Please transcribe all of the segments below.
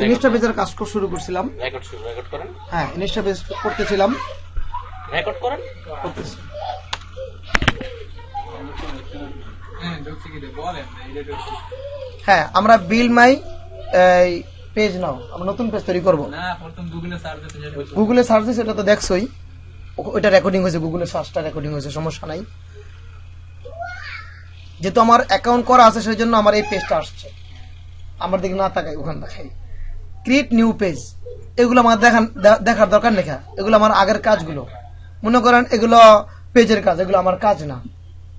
Insta পেজের কাজ শুরু করছিলাম। রেকর্ড করেন। হ্যাঁ, ইনস্টা পেজ করতেছিলাম। রেকর্ড করেন। করতেছি। হ্যাঁ, আমরা বিল মাই পেজ নাও, আমরা নতুন পেজ তৈরি করব। গুগলে সার্চ দিছি, এটা তো দেখছই, ওইটা রেকর্ডিং হয়েছে, গুগলে সার্চটা রেকর্ডিং হয়েছে, সমস্যা নাই। যেহেতু আমার অ্যাকাউন্ট করা আছে সেই জন্য আমার এই পেজটা আসছে। আমার দিকে না তাকাই, ওখানে দেখাই ক্রিয়েট নিউ পেজ। এগুলো আমার দেখার দরকার নেই, এগুলো আমার আগের কাজগুলো। মনে করেন এগুলো পেজের কাজ, এগুলো আমার কাজ না।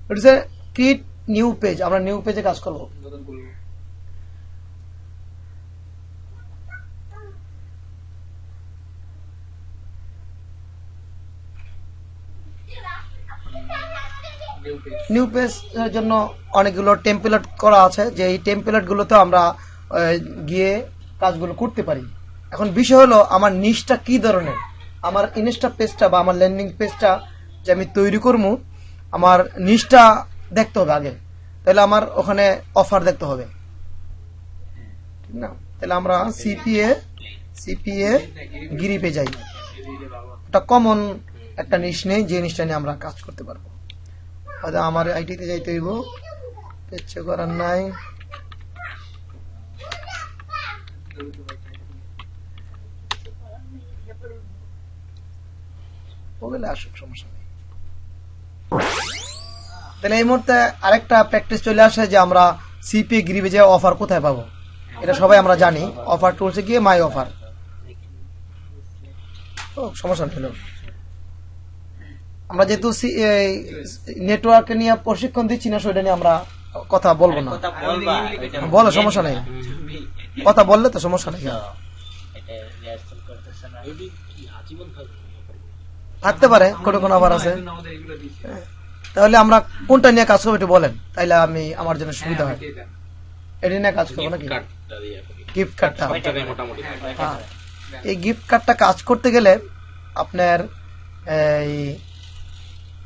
এটা হচ্ছে ক্রিয়েট নিউ পেজ, আমরা নিউ পেজে কাজ করব। নিউ পেজ এর জন্য অনেকগুলো টেমপ্লেট করা আছে, যে এই টেমপ্লেট গুলোতে আমরা গিয়ে কাজগুলো করতে পারি। এখন বিষয় হলো আমার নিশটা কি ধরনের, আমার ইনস্টা পেজটা বা আমার ল্যান্ডিং পেজটা যে আমি তৈরি করবো, আমার নিশটা দেখতে হবে আগে। তাহলে আমার ওখানে অফার দেখতে হবে, ঠিক না? তাহলে আমরা সিপিএ গিরিপে যাই। এটা কমন একটা নিশ নেই, যে নিশটা নিয়ে আমরা কাজ করতে পারবো। আমার আইটিতে যাইতে হইব, ইচ্ছে করার নাই। আসুক, সমস্যা নেই। তাহলে এই মুহূর্তে আরেকটা প্র্যাকটিস চলে আসে যে আমরা সিপি গ্রিপে যে অফার কোথায় পাবো, এটা সবাই আমরা জানি। অফার টুলসে গিয়ে মাই অফার, সমস্যা নেই। আমরা যেহেতু নেটওয়ার্ক নিয়ে প্রশিক্ষণ দিচ্ছি না, সেটা নিয়ে আমরা কথা বলবো না। বলো, সমস্যা নেই, কথা বললে তো সমস্যা নেই। থাকতে পারে কোনো কোনো অফার আছে। তাহলে আমরা কোনটা নিয়ে কাজ করবো একটু বলেন, তাইলে আমি আমার জন্য সুবিধা হয়। এটা নিয়ে কাজ করবো নাকি গিফট কার্ডটা? এই গিফট কার্ডটা কাজ করতে গেলে আপনার এই,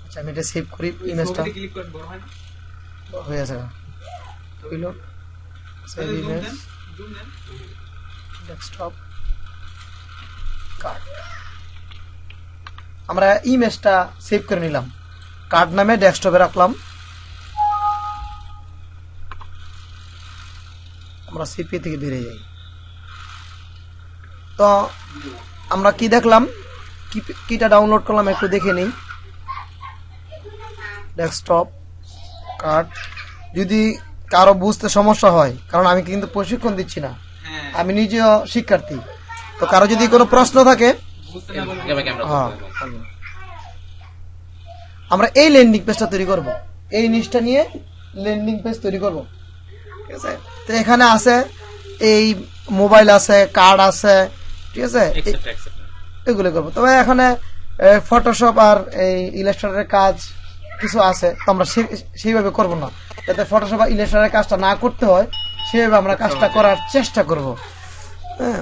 আচ্ছা আমি এটা সেভ করি, ইমেজটা হয়ে আছে, সেভ ইমেজ, ডেস্কটপ কার্ড। আমরা ইমেজটা সেভ করে নিলাম, কার্ড নামে ডেস্কটপে রাখলাম। আমরা সিপি থেকে বেরিয়ে যাই। তো আমরা কি দেখলাম, কিটা ডাউনলোড করলাম একটু দেখে নিই। Desktop card. যদি কারো বুঝতে সমস্যা হয়, কারণ আমি কিন্তু প্রশিক্ষণ দিচ্ছি না, আমি নিজেও শিক্ষার্থী, তো কারো যদি কোনো প্রশ্ন থাকে, আমরা এই ল্যান্ডিং পেজটা তৈরি করব, এই নিচটা নিয়ে ল্যান্ডিং পেজ তৈরি করব, ঠিক আছে? তো এখানে আছে এই মোবাইল আছে, কার্ড আছে, ঠিক আছে, এগুলো করবো। তবে এখানে ফটোশপ আর এই ইলাস্ট্রেটরের কাজ কিছু আছে, তো আমরা সেইভাবে করব না, যাতে ফটোশপ আর ইলাস্ট্রেটরের কাজটা না করতে হয়, সেইভাবে আমরা কাজটা করার চেষ্টা করব। হ্যাঁ,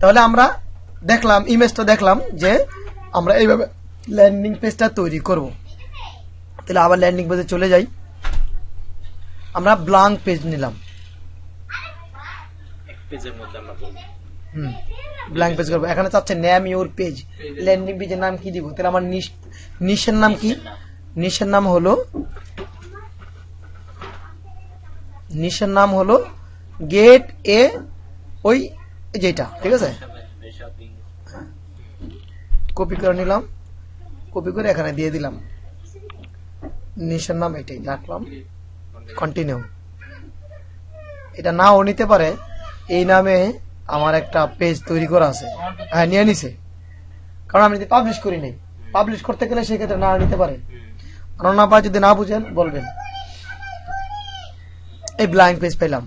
তাহলে আমরা দেখলাম, ইমেজটা দেখলাম যে আমরা এইভাবে ল্যান্ডিং পেজটা তৈরি করব। তাহলে আবার ল্যান্ডিং পেজে চলে যাই। আমরা ব্ল্যাঙ্ক পেজ নিলাম, ব্ল্যাঙ্ক পেজ করবো। এখানে চাচ্ছে নেম ইউর পেজ, ল্যান্ডিং পেজের নাম কি দিব? তাহলে আমার নিশের নাম কি? নিশের নাম হলো গেট এ, ওই যেটা, ঠিক আছে, কপি করে নিলাম, কপি করে এখানে দিয়ে দিলাম। নিশের নাম এটাই রাখলাম, কন্টিনিউ। এটা নাও নিতে পারে, এই নামে আমার একটা পেজ তৈরি করা আছে। হ্যাঁ, নিয়ে নিছে, কারণ আমি যদি পাবলিশ করি নাই। পাবলিশ করতে গেলে সেক্ষেত্রে না নিতে পারে। না পারে, যদি না বুঝেন বলবেন। এই ব্ল্যাঙ্ক পেজ পেলাম।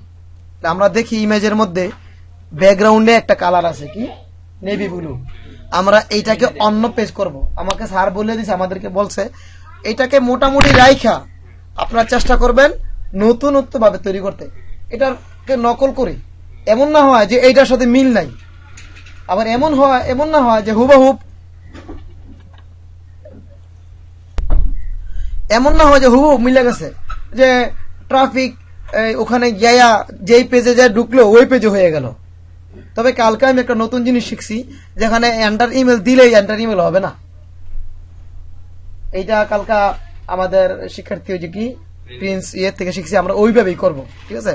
আমরা দেখি ইমেজের মধ্যে ব্যাকগ্রাউন্ডে একটা কালার আছে, কি নেভি ব্লু। আমরা এইটাকে অন্য পেজ করব। আমাকে স্যার বলে দিছে, আমাদেরকে বলছে এটাকে মোটামুটি রাইখা আপনারা চেষ্টা করবেন নতুনত্ব ভাবে তৈরি করতে। এটাকে নকল করি, এমন না হয় যে এইটার সাথে মিল নাই, আবার এমন না হয় যে হুবহুব, এমন না হয় যে হুবহুব মিলে গেছে। যে ট্রাফিক ওখানে গিয়া যেই পেজে যা ঢুকলো ওই পেজে হয়ে গেল। তবে কালকে আমি একটা নতুন জিনিস শিখছি, যেখানে এন্টার ইমেল দিলেই এন্টার ইমেল হবে না। এইটা কালকা আমাদের শিক্ষার্থী হয়েছে কি প্রিন্স থেকে শিখছি, আমরা ওইভাবেই করব। ঠিক আছে,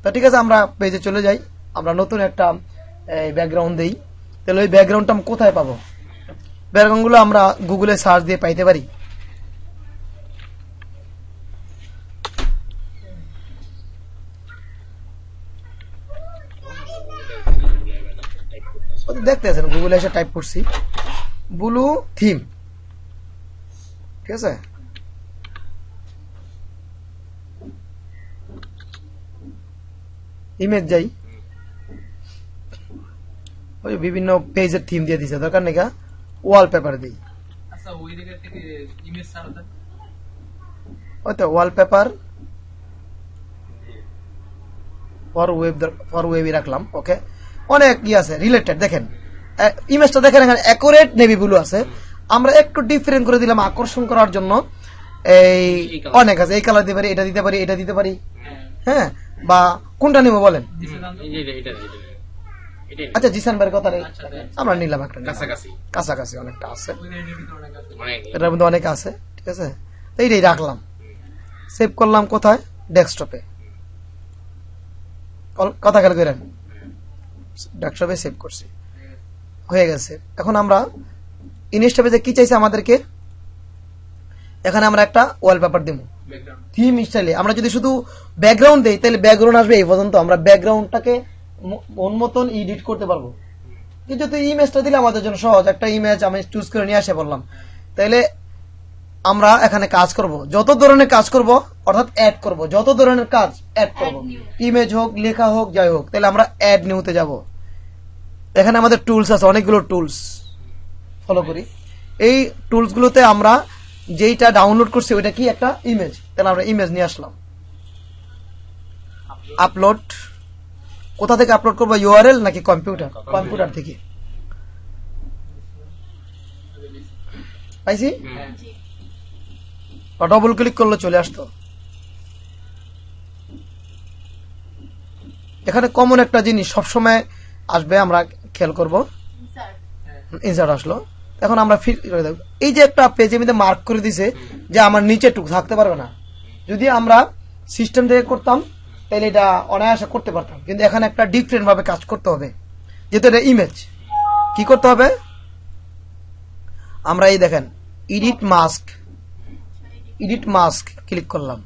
তো ঠিক আছে, আমরা পেজে চলে যাই। আমরা নতুন একটা ব্যাকগ্রাউন্ড দেই। তাহলে ওই ব্যাকগ্রাউন্ডটা আমি কোথায় পাবো? ব্যাকগ্রাউন্ড গুলো আমরা গুগলে সার্চ দিয়ে পাইতে পারি। দেখতে আছেন গুগলে এসে টাইপ করছি ব্লু থিম। ঠিক আছে, ইমেজ যাই, ওই বিভিন্ন পেজের থিম দিয়ে দিছে, দরকার নেই। ওয়ালপেপার দিই, আচ্ছা ওই জায়গা থেকে ইমেজ ছাড়া দেন। ওই তো ওয়ালপেপার ফর ওয়েবই রাখলাম। ওকে, অনেক আছে রিলেটেড। দেখেন ইমেজটা দেখেন, এখানে অ্যাকুরেট নেভি ব্লু আছে। আমরা একটু ডিফারেন্ট করে দিলাম আকর্ষণ করার জন্য। এই অনেক আছে, এই কালার দিতে পারি, এটা দিতে পারি, এটা দিতে পারি। হ্যাঁ, বা কোনটা নিব বলেন? আচ্ছা, জিসান ভাইয়ের কথা নেই, আমরা নিলাম একটা কাছাকাছি অনেকটা আছে, এটার মধ্যে অনেক আছে। ঠিক আছে, এইটাই রাখলাম, সেভ করলাম কোথায়? ডেস্কটপে। কথা খেয়াল করেন, ডেস্কটপে সেভ করছি, হয়ে গেছে। এখন আমরা ইনস্টা পেজে কি চাইছে আমাদেরকে? এখানে আমরা একটা ওয়ালপেপার দেবো থিম স্টাইলে। আমরা যদি শুধু ব্যাকগ্রাউন্ড দেই তাহলে ব্যাকগ্রাউন্ড আসবে এই পর্যন্ত, আমরা ব্যাকগ্রাউন্ডটাকে মন মতন এডিট করতে পারবো। কিন্তু ইমেজটা দিলে আমাদের জন্য সহজ, একটা ইমেজ আমি চুজ করে নিয়ে আসে বললাম। তাহলে আমরা এখানে কাজ করব, যত ধরনের কাজ করব, অর্থাৎ অ্যাড করব, যত ধরনের কাজ অ্যাড করব, ইমেজ হোক, লেখা হোক, যাই হোক। তাহলে আমরা অ্যাড নিউতে যাব। এখানে আমাদের টুলস আছে, অনেকগুলো টুলস, ফলো করি। এই টুলস গুলোতে আমরা যেইটা ডাউনলোড করছি ওইটা কি একটা ইমেজ, তাহলে আমরা ইমেজ নিয়ে আসলাম। আপলোড, কোথা থেকে আপলোড করবো? ইউআরএল নাকি কম্পিউটার? কম্পিউটার থেকে পাইছি, ডবল ক্লিক করলে চলে আসতো। এখানে কমন একটা জিনিস সবসময় আসবে, আমরা খেয়াল করব। ইনসার্ট আসলো, এখন আমরা ফিট করে দেব। এই যে একটা পেজের মধ্যে মার্ক করে দিছে যে আমার নিচে টুক থাকতে পারবে না। যদি আমরা সিস্টেম থেকে করতাম তাহলে এটা অনায়াসে করতে পারতাম, কিন্তু এখানে একটা ডিফারেন্ট ভাবে কাজ করতে হবে, যেহেতু এটা ইমেজ। কি করতে হবে? আমরা এই দেখেন এডিট মাস্ক ক্লিক করলাম।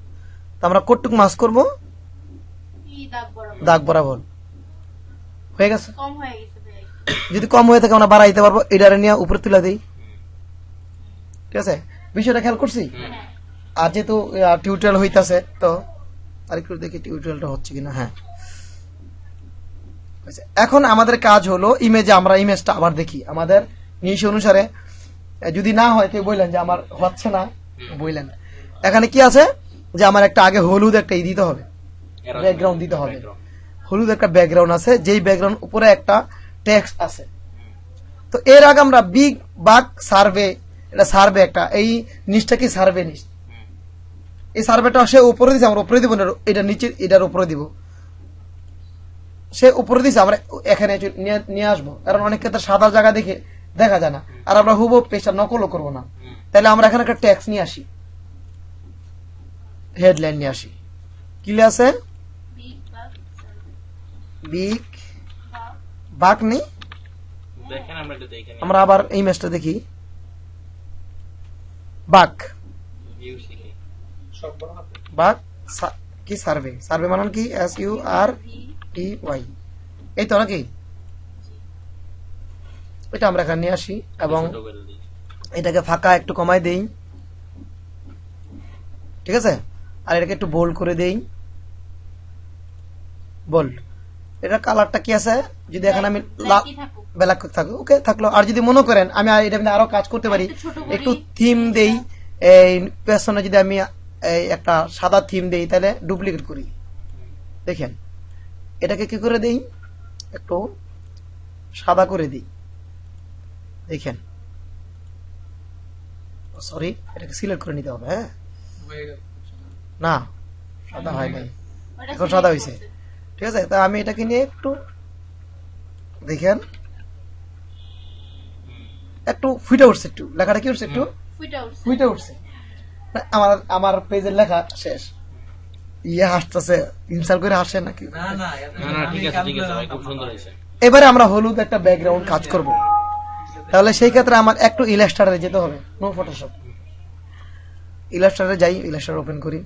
তো আমরা কতটুক মাস্ক করব? দাগ বরাবর। হয়ে গেছে। যদি কম হয়ে থাকে আমরা বাড়াইতে পারবো, এটারে নিয়ে উপরে তুলে দিই। ঠিক আছে, বিষয়টা খেয়াল করছি। আর যেহেতু টিউটোরিয়াল হইতাছে, তো আরেকটু দেখি টিউটোরিয়ালটা হচ্ছে কিনা। হ্যাঁ, এখন আমাদের কাজ হলো ইমেজে আমরা ইমেজটা আবার দেখি আমাদের নিশ অনুসারে। যদি না হয় কেউ বললেন যে আমার হচ্ছে না, বললেন। এখানে কি আছে যে আমার একটা আগে হলুদ একটা দিতে হবে, ব্যাকগ্রাউন্ড দিতে হবে। হলুদ একটা ব্যাকগ্রাউন্ড আছে, যেই ব্যাকগ্রাউন্ড উপরে একটা টেক্সট আছে। তো এর আগে আমরা বিগ বাক সার্ভে, এটা সার্ভে একটা, এই নিচটা কি সার্ভে নিচ, এই সার্ভেটা সে উপরে দিচ্ছে, আমরা উপরে দিব না, এটা নিচে এটার উপরে দিব। সে উপরে দিচ্ছে, আমরা এখানে নিয়ে আসবো, কারণ অনেক ক্ষেত্রে সাদা জায়গা দেখে দেখা যায় না, আর আমরা হুবহু পেজটা নকলও করবো না। তাহলে আমরা এখানে একটা টেক্সট নিয়ে আসি, হেডলাইন নিয়ে আসি। কি আছে? বিগ বাক নেই, আমরা আবার এই ম্যাচটা দেখি। বাক কি সার্ভে, সার্ভে মানে কি? SURVEY, এই তো নাকি? এটা আমরা এখানে নিয়ে আসি এবং এটাকে ফাঁকা একটু কমাই দেই। ঠিক আছে, আর এটাকে একটু বোল্ড করে দেই, বোল্ড। এটা কালারটা কি আছে? যদি এখানে আমি ব্ল্যাক থাকুক, ওকে থাকলো। আর যদি মনে করেন আমি এটা আরো কাজ করতে পারি, একটু থিম দেই, এই পেছনে যদি আমি একটা সাদা থিম দেই, তাহলে ডুপ্লিকেট করি। দেখেন এটাকে কি করে দেই, একটু সাদা করে দিই। দেখেন, সরি, এটাকে সিলেক্ট করে নিতে হবে। হ্যাঁ, না সাদা হয় নাই, এখন সাদা হয়েছে। ঠিক আছে, তা আমি এটাকে নিয়ে একটু দেখেন, একটু ফুটে উঠছে, একটু লেখাটা কি উঠছে, একটু ফুটে উঠছে। আমার আমার পেজের লেখা শেষ। ইয়ে হাসতেছে, ইনসাল করে হাসে নাকি? না না না না ঠিক আছে ঠিক আছে ভাই, খুব সুন্দর হয়েছে। এবারে আমরা হলুদ একটা ব্যাকগ্রাউন্ড কাজ করব, তাহলে সেই ক্ষেত্রে আমার একটু ইলাস্ট্রেটরে যেতে হবে, নো ফটোশপ। ইলাস্ট্রেটরে যাই, ইলাস্ট্রেটর ওপেন করি।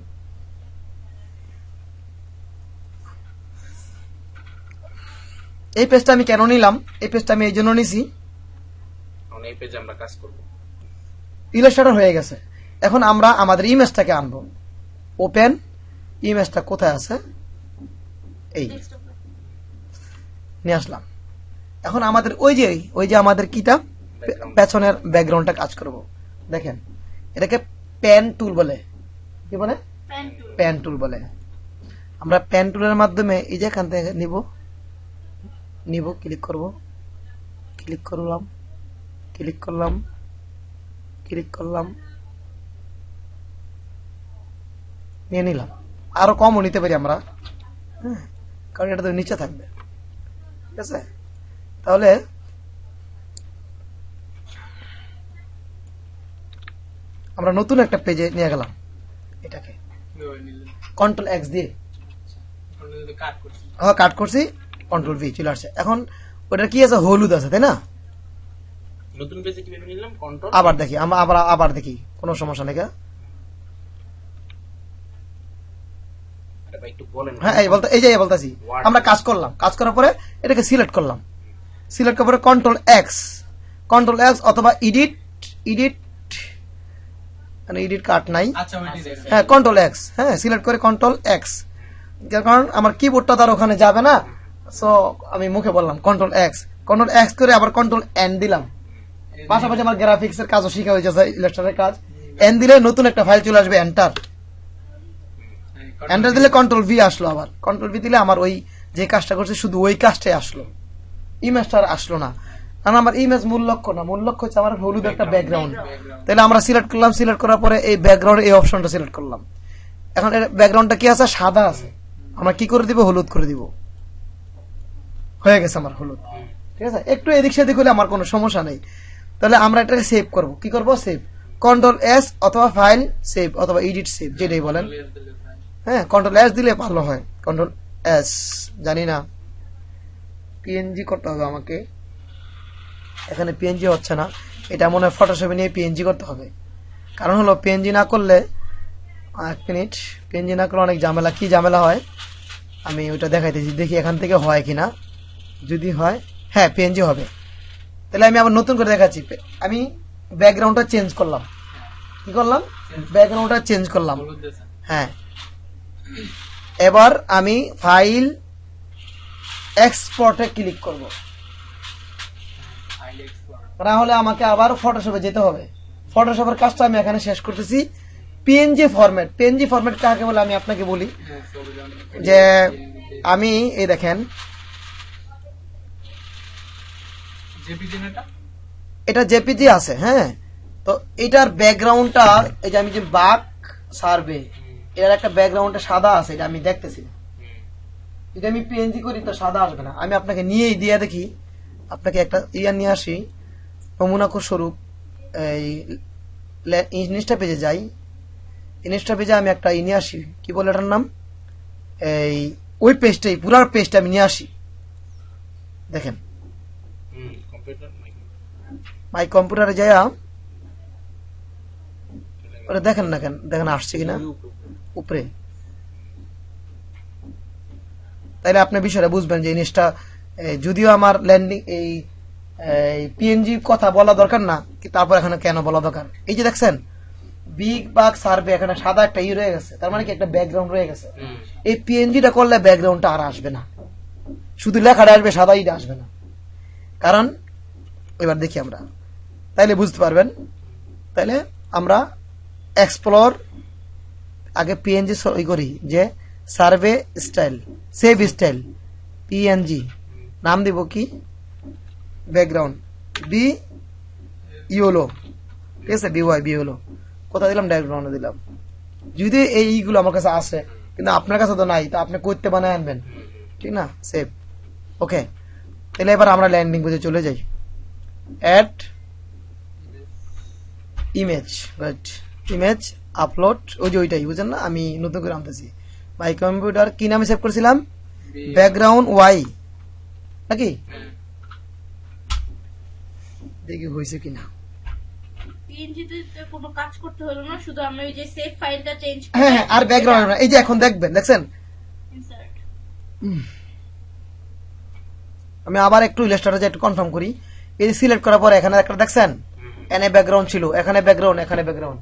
এই পেজটা আমি কেন নিলাম, এই পেজটা আমি এই জন্য নিছি, এখন এই পেজে আমরা কাজ করব। ইলাস্ট্রেটর হয়ে গেছে। এখন আমরা আমাদের ইমেজটাকে আনবো। ওপেন, ইমেজটা কোথায় আছে, এই নিয়ে আসলাম। এখন আমাদের ওই যে আমাদের কিটা পেছনের ব্যাকগ্রাউন্ডটা কাজ করব। দেখেন, এটাকে পেন টুল বলে। কি বলে? পেন টুল বলে। আমরা পেন টুলের মাধ্যমে এই যে এখান থেকে নিব, ক্লিক করব, ক্লিক করলাম, ক্লিক করলাম, ক্লিক করলাম, নিয়ে নিলাম। আরো কমও নিতে পারি আমরা, হ্যাঁ, কারণ এটা তো নিচে থাকবে। ঠিক আছে, তাহলে আমরা নতুন একটা পেজে নিয়ে গেলাম এটাকে, কন্ট্রোল এক্স দিয়ে কাট করছি। কাট করছি, কন্ট্রোল ভি চলে আসছে। এখন ওটা কি আছে, হলুদ আছে, তাই না? নতুন পেজে কিভাবে নিলাম? কন্ট্রোল আবার দেখি, আমরা আবার দেখি, কোনো সমস্যা নেই। আরে ভাই একটু বলেন। হ্যাঁ, এই যে বলতেছি, আমরা কাজ করলাম, কাজ করার পরে এটাকে সিলেক্ট করলাম, সিলেক্ট করার পরে কন্ট্রোল এক্স অথবা এডিট কাট নাই, আচ্ছা ওইটি দেখেন। হ্যাঁ কন্ট্রোল এক্স, হ্যাঁ সিলেক্ট করে কন্ট্রোল এক্স, কারণ আমার কিবোর্ডটা তার ওখানে যাবে না, সো আমি মুখে বললাম কন্ট্রোল এক্স করে আবার কন্ট্রোল এন দিলাম। পাশাপাশি আমার গ্রাফিক্স এর কাজও শিখা হয়ে যাচ্ছে, ইলাস্ট্রেটরের কাজ। এন দিলে নতুন একটা ফাইল চলে আসবে, এন্টার দিলে কন্ট্রোল ভি আসলো, আবার কন্ট্রোল ভি দিলে আমার ওই যে কাজটা করছে শুধু ওই কাজটাই আসলো, ইমেজটা আর আসলো না। কারণ আমার ইমেজ মূল লক্ষ্য না, মূল লক্ষ্য হচ্ছে আমার হলুদ একটা ব্যাকগ্রাউন্ড। তাহলে আমরা সিলেক্ট করলাম, সিলেক্ট করার পরে এই ব্যাকগ্রাউন্ড এই অপশনটা সিলেক্ট করলাম। এখন এর ব্যাকগ্রাউন্ডটা কি আছে, সাদা আছে, আমরা কি করে দিব, হলুদ করে দিব। হয়ে গেছে আমার হলুদ। ঠিক আছে, একটু এদিক সেদিক হলে আমার কোনো সমস্যা নেই। তাহলে আমরা এটাকে সেভ করব। কি করব, সেভ, কন্ট্রোল এস অথবা ফাইল সেভ অথবা এডিট সেভ, যেটাই বলেন। হ্যাঁ, কন্ট্রোল এস দিলে ভালো হয়, কন্ট্রোল এস, জানি না পিএনজি করতে হবে আমাকে, এখানে পিএনজি হচ্ছে না, এটা মনে হয় ফটোশপে নিয়ে পিএনজি করতে হবে। কারণ হলো পিএনজি না করলে, এক মিনিট, পিএনজি না করলে অনেক ঝামেলা, কি ঝামেলা হয় আমি ওইটা দেখাইতেছি, দেখি এখান থেকে হয় কিনা। যদি হয়, হ্যাঁ পিএনজি হবে, তাহলে আমি আবার নতুন করে দেখাচ্ছি। আমি ব্যাকগ্রাউন্ডটা চেঞ্জ করলাম, কি করলাম, ব্যাকগ্রাউন্ডটা চেঞ্জ করলাম। হ্যাঁ, এবার আমি ফাইল এক্সপোর্টে ক্লিক করব, না হলে আমাকে আবার ফটোশপে যেতে হবে। ফটোশপের কাজটা আমি এখানে শেষ করতেছি। পিএনজি ফরম্যাট কাকে বলে আমি আপনাকে বলি, যে আমি এই দেখেন, এটা জেপিজি আছে, হ্যাঁ, তো এটার ব্যাকগ্রাউন্ডটা, এই যে আমি যে বাক সার্ভে, এর একটা ব্যাকগ্রাউন্ডটা সাদা আছে, এটা আমি দেখতেছি। যদি আমি পিএনজি করি তো সাদা আসবে না। আমি আপনাকে নিয়েই দিয়ে দেখি, আপনাকে একটা নিয়ে আসি নমুনা স্বরূপ। এই ইনস্টা পেজে যাই, ইনস্টা পেজে আমি একটা নিয়ে আসি, কি বলে এটার নাম, এই ওই পেজটাই, পুরো পেজটা আমি নিয়ে আসি। দেখেন, মাই কম্পিউটারে যাই, ওটা দেখেন না, কেন দেখেন আসছে কিনা উপরে, তাইলে আপনি বিষয়টা বুঝবেন যে জিনিসটা, যদিও আমার ল্যান্ডিং এই পিএনজি কথা বলা দরকার না, তারপর এখানে কেন বলা দরকার। এই যে দেখছেন বিগ বাগ সার্ভে, এখানে সাদা একটা রয়ে গেছে, তার মানে কি একটা ব্যাকগ্রাউন্ড রয়ে গেছে। এই পিএনজিটা করলে ব্যাকগ্রাউন্ডটা আর আসবে না, শুধু লেখাটা আসবে, সাদা ইটা আসবে না। কারণ এবার দেখি আমরা, তাইলে বুঝতে পারবেন। তাইলে আমরা এক্সপ্লোর আগে পিএনজি করি, যে survey style, save style, PNG, নাম দিব কি, ব্যাকগ্রাউন্ড বি ইউলো, ঠিক আছে, বিওয়াই বিওলো, কোথায় দিলাম, ব্যাকগ্রাউন্ডে দিলাম। যদি এইগুলো আমার কাছে আছে কিন্তু আপনার কাছে তো নাই, তো আপনি করতে বানায় আনবেন, ঠিক না? সেভ। ওকে, তাহলে এবার আমরা ল্যান্ডিং পেজে চলে যাই। Add image, right, image upload, ওই যে ওইটাই, বুঝছেন না? আমি নতুন করে আনতেছি। মাই কম্পিউটার কি নামে সেভ করেছিলাম? ব্যাকগ্রাউন্ড ওয়াই নাকি? দেখি হয়েছে কিনা। পিএনজিতে কোনো কাজ করতে হলো না, শুধু আমি ওই যে সেভ ফাইলটা চেঞ্জ হ্যাঁ হ্যাঁ, আর ব্যাকগ্রাউন্ড, এই যে এখন দেখবেন, দেখছেন? ইনসার্ট। আমি আবার একটু ইলাস্ট্রেটরে একটু কনফার্ম করি। এই যে সিলেক্ট করার পরে এখানে একটা দেখছেন এনে ব্যাকগ্রাউন্ড ছিল, এখানে ব্যাকগ্রাউন্ড, এখানে ব্যাকগ্রাউন্ড।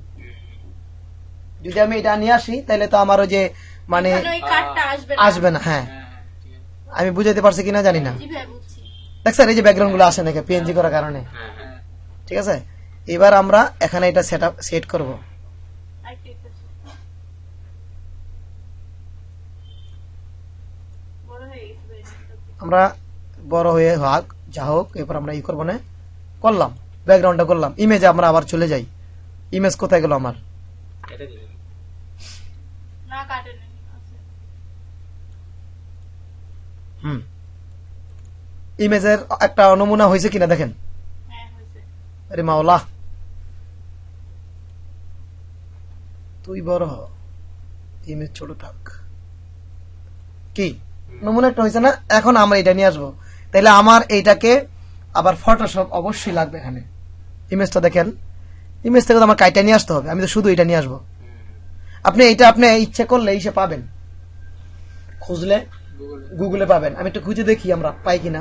যদি আমি এটা নিয়ে আসি তাহলে তো আমার ওই যে মানে এখানে ওই কার্ডটা আসবে না। আসবে না। হ্যাঁ, হ্যাঁ ঠিক আছে। আমি বুঝাইতে পারছি কিনা জানি না। জি ভাই বুঝছি। দেখছেন এই যে ব্যাকগ্রাউন্ড গুলো আসে নাকি পিএনজি করার কারণে, হ্যাঁ হ্যাঁ হ্যাঁ ঠিক আছে? এবার আমরা এখানে এটা সেট করব। আরেকটু একটু বড় হয়ে গেছে ভাই। আমরা বড় হয়ে হোক যা হোক, এরপর আমরা ই করবো না, করলাম ব্যাকগ্রাউন্ডটা করলাম। ইমেজে আমরা আবার চলে যাই। ইমেজ কোথায় গেল আমার? এটা দিলেন না কাটে না। আচ্ছা। হুম, ইমেজের একটা নমুনা হয়েছে কিনা দেখেন। হ্যাঁ হয়েছে। আরে মাওলা, তুই বড় হ, ইমেজ ছোট থাক। কি নমুনা একটা হয়েছে না? এখন আমরা এটা নিয়ে আসবো। তাহলে আমার এইটাকে আবার ফটোশপ অবশ্যই লাগবে এখানে। ইমেজটা দেখেন, ইমেজ থেকে তো আমার কাইটা নিয়ে আসতে হবে, আমি তো শুধু এটা নিয়ে আসবো। আপনি এটা আপনি ইচ্ছে করলে ইসে পাবেন, খুঁজলে গুগল গুগলে পাবেন। আমি একটু খুঁজে দেখি আমরা পাই কিনা।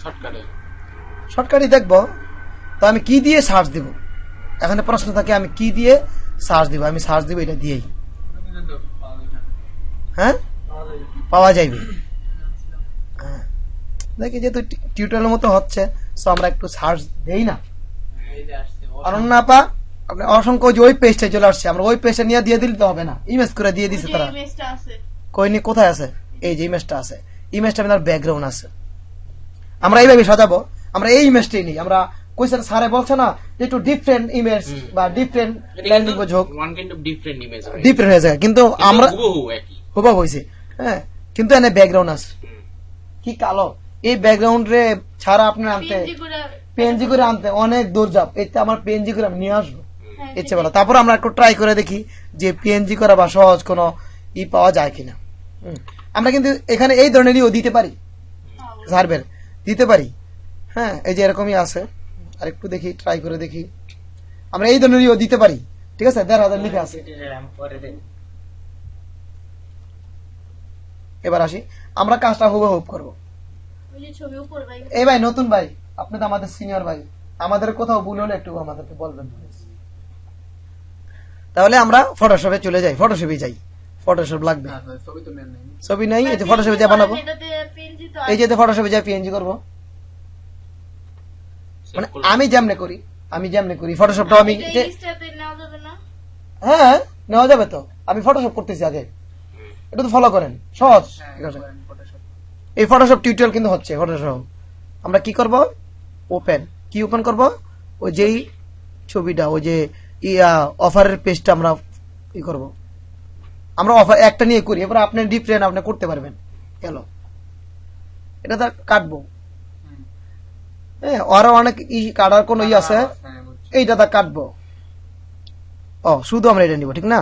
শর্টকাটে শর্টকাটই দেখবো। তো আমি কি দিয়ে সার্চ দিব? এখানে প্রশ্ন থাকে আমি কি দিয়ে সার্চ দিব। আমি সার্চ দিব এটা দিয়েই, কিন্তু তো পাওয়া যায় না। হ্যাঁ পাওয়া যায় না। পাওয়া যাইবে। হ্যাঁ, দেখি যেহেতু টিউটোরিয়ালের মতো হচ্ছে, সো আমরা একটু সার্চ দেই না। এই যে আসছে অনন্য আপা আপনি অসংখ্য যে ওই পেজটা চলে আসছে, আমরা ওই পেজটা নিয়ে দিয়ে দিলে তো হবে না, ইমেজ করে দিয়ে দিছে ওই যে তারা। ইমেজটা আছে। কইনি কোথায় আছে? এই যে ইমেজটা আছে, ইমেজটা আপনার ব্যাকগ্রাউন্ড আছে। আমরা এইভাবে সাজাবো। আমরা এই ইমেজটাই নিই। আমরা কইছেন স্যারে বলছে না যে একটু ডিফারেন্ট ইমেজ বা ডিফারেন্ট ল্যান্ডিং পেজ হোক, one kind of different image হয়, ডিফারেন্ট হয়ে যায়, কিন্তু আমরা হুবহু একই। হুবা হয়েছে। হ্যাঁ, কিন্তু এনে ব্যাকগ্রাউন্ড আছে কি কালো। এই ব্যাকগ্রাউন্ড রে ছাড়া আপনার আনতে পিএনজি করে। পিএনজি করে আনতে অনেক দূর যাব। এতে আমার পিএনজি করে আমি নিয়ে আসবো হ্যাঁ, ইচ্ছে বলো। তারপর আমরা একটু ট্রাই করে দেখি যে পিএনজি করা বা সহজ কোনো ই পাওয়া যায় কিনা। আমরা কিন্তু এখানে এই ধরনেরও দিতে পারি, হ্যাঁ, সার্ভের দিতে পারি। হ্যাঁ, এই যে এরকমই আছে। আর একটু দেখি, ট্রাই করে দেখি। আমরা এই ধরনেরও দিতে পারি, ঠিক আছে? ১,৫০০ লিখে আছে। এবার আসি, আমরা কাজটা হুবহুব করবো। ওই যে ছবি উপর ভাই। এই ভাই নতুন ভাই, আপনি তো আমাদের সিনিয়র ভাই, আমাদের কোথাও ভুল হলে একটু আমাদেরকে বলবেন please। তাহলে আমরা ফটোশপে চলে যাই, ফটোশপে যাই। ফটোশপ লাগবে, না স্যার, ছবি তো নেন নাই। ছবি নাই, এই যে ফটোশপে যা বানাবো, এটাতে পিএনজি তো এই যে ফটোশপে যা পিএনজি করবো। মানে আমি যেমনে করি ফটোশপটা আমি এটা ইনস্টাতে নেওয়া যাবে না। হ্যাঁ নেওয়া যাবে তো। আমি ফটোশপ করতেছি আগে, এটা তো ফলো করেন, সহজ। হ্যাঁ ঠিক আছে, করেন ফটোশপ। এই ফটোশপ টিউটোরিয়াল কিন্তু হচ্ছে। ফটোশপ আমরা কি করব? ওপেন, কি ওপেন করব? ওই যেই ছবিটা, ওই যে অফারের পেজটা আমরা ই করব। আমরা অফার একটা নিয়ে করি, এবার আপনি ডিফারেন্ট আপনি করতে পারবেন। গেল, এটা তো কাটবো। হুম। হ্যাঁ, আরো অনেক কাটার কোন ই আছে, হ্যাঁ বুঝছি। এইটা তা কাটবো। ও শুধু আমরা এটা নিব, ঠিক না?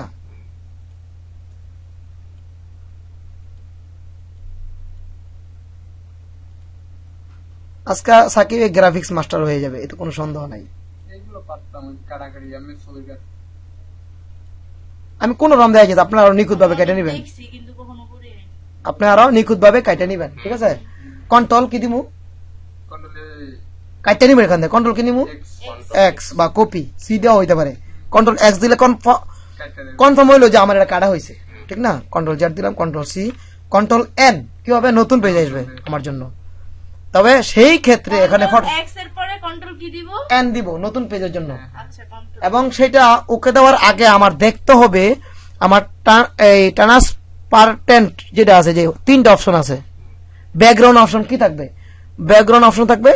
আজকে সাকিব গ্রাফিক্স মাস্টার হয়ে যাবে, এতে কোনো সন্দেহ নাই। এইগুলো পারতাম কাটাকাটি, আমি ছবি কাট। আমি কোন রম দেয় আপনার আরো নিখুঁত ভাবে কেটে নিবেন, দেখছি কিন্তু কখনো করি নাই। আপনি আরো নিখুঁত ভাবে কেটে নিবেন, ঠিক আছে? কন্ট্রোল কি দিমু, কন্ট্রোলে কাটতে নিবেন এখান থেকে। কন্ট্রোল কি নিমু, এক্স এক্স বা কপি সি দেওয়া হইতে পারে। কন্ট্রোল এক্স দিলে কাটতে দেবে। কনফার্ম হইলো যে আমার এটা কাটা হয়েছে, ঠিক না? কন্ট্রোল জেড দিলাম, কন্ট্রোল সি, কন্ট্রোল এন, কি হবে? নতুন পেজ আসবে আমার জন্য। তবে সেই ক্ষেত্রে এখানে এক্স এর পরে কন্ট্রোল কি দিব? এন দিব নতুন পেজের জন্য। আচ্ছা কন্ট্রোল। এবং সেটা ওকে দেওয়ার আগে আমার দেখতে হবে আমার এই ট্রান্সপারেন্ট যেটা আছে, যে তিনটা অপশন আছে, ব্যাকগ্রাউন্ড অপশন কি থাকবে? ব্যাকগ্রাউন্ড অপশন থাকবে,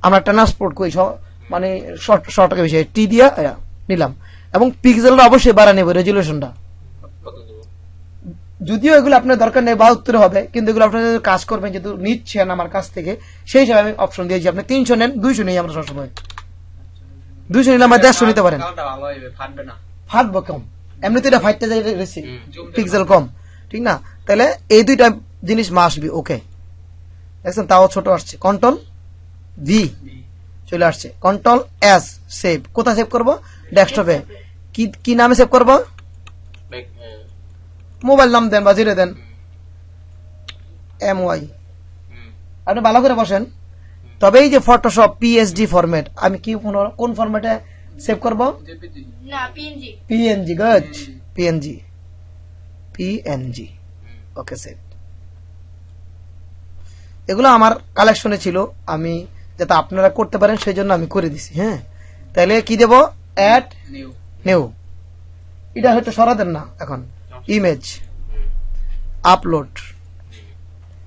আমরা ট্রান্সপোর্ট করি মানে শর্টকে বিষয়ে টি দিয়া নিলাম। এবং পিক্সেলটা অবশ্যই বাড়া নেব, রেজুলেশনটা। কত দেবো? যদিও এগুলো আপনার দরকার নেই, 72 হবে, কিন্তু এগুলো আপনার যদি কাজ করবেন, যেহেতু নিচ্ছেন আমার কাছ থেকে, সেই হিসাবে আমি অপশন দিয়েছি। আপনি 300 নেন, 200 নেই আমরা সবসময়। 200 নিলে আমার 150 নিতে পারেন। কালারটা ভালো হবে, ফাটবে না। ফাটবো কম, এমনিতে এটা ফাইটতে যাই রেসি, হুম। পিক্সেল কম, ঠিক না? তাহলে এই দুইটা জিনিস মাসবি। ওকে, দেখছেন তাও ছোট আসছে। কন্ট্রোল ভি চলে আসছে, কন্ট্রোল এস সেভ। কোথায় সেভ করব? ডেস্কটপে। কি নামে সেভ করব? ব্যাক মোবাইল নাম দেন বা জিরে দেন, MY। আপনি ভালো করে বসেন। তবে এই যে ফটোশপ পিএসডি ফরম্যাট, আমি কি কোন ফরম্যাটে সেভ করব? জেপিজি। না PNG. PNG. Good, PNG. Okay save. এগুলো আমার কালেকশনে ছিল, আমি যাতে আপনারা করতে পারেন সেই জন্য আমি করে দিছি। হ্যাঁ, তাহলে কি দেব? Add new. নিউ। এটা হয়তো সরা দেন না এখন। Image upload,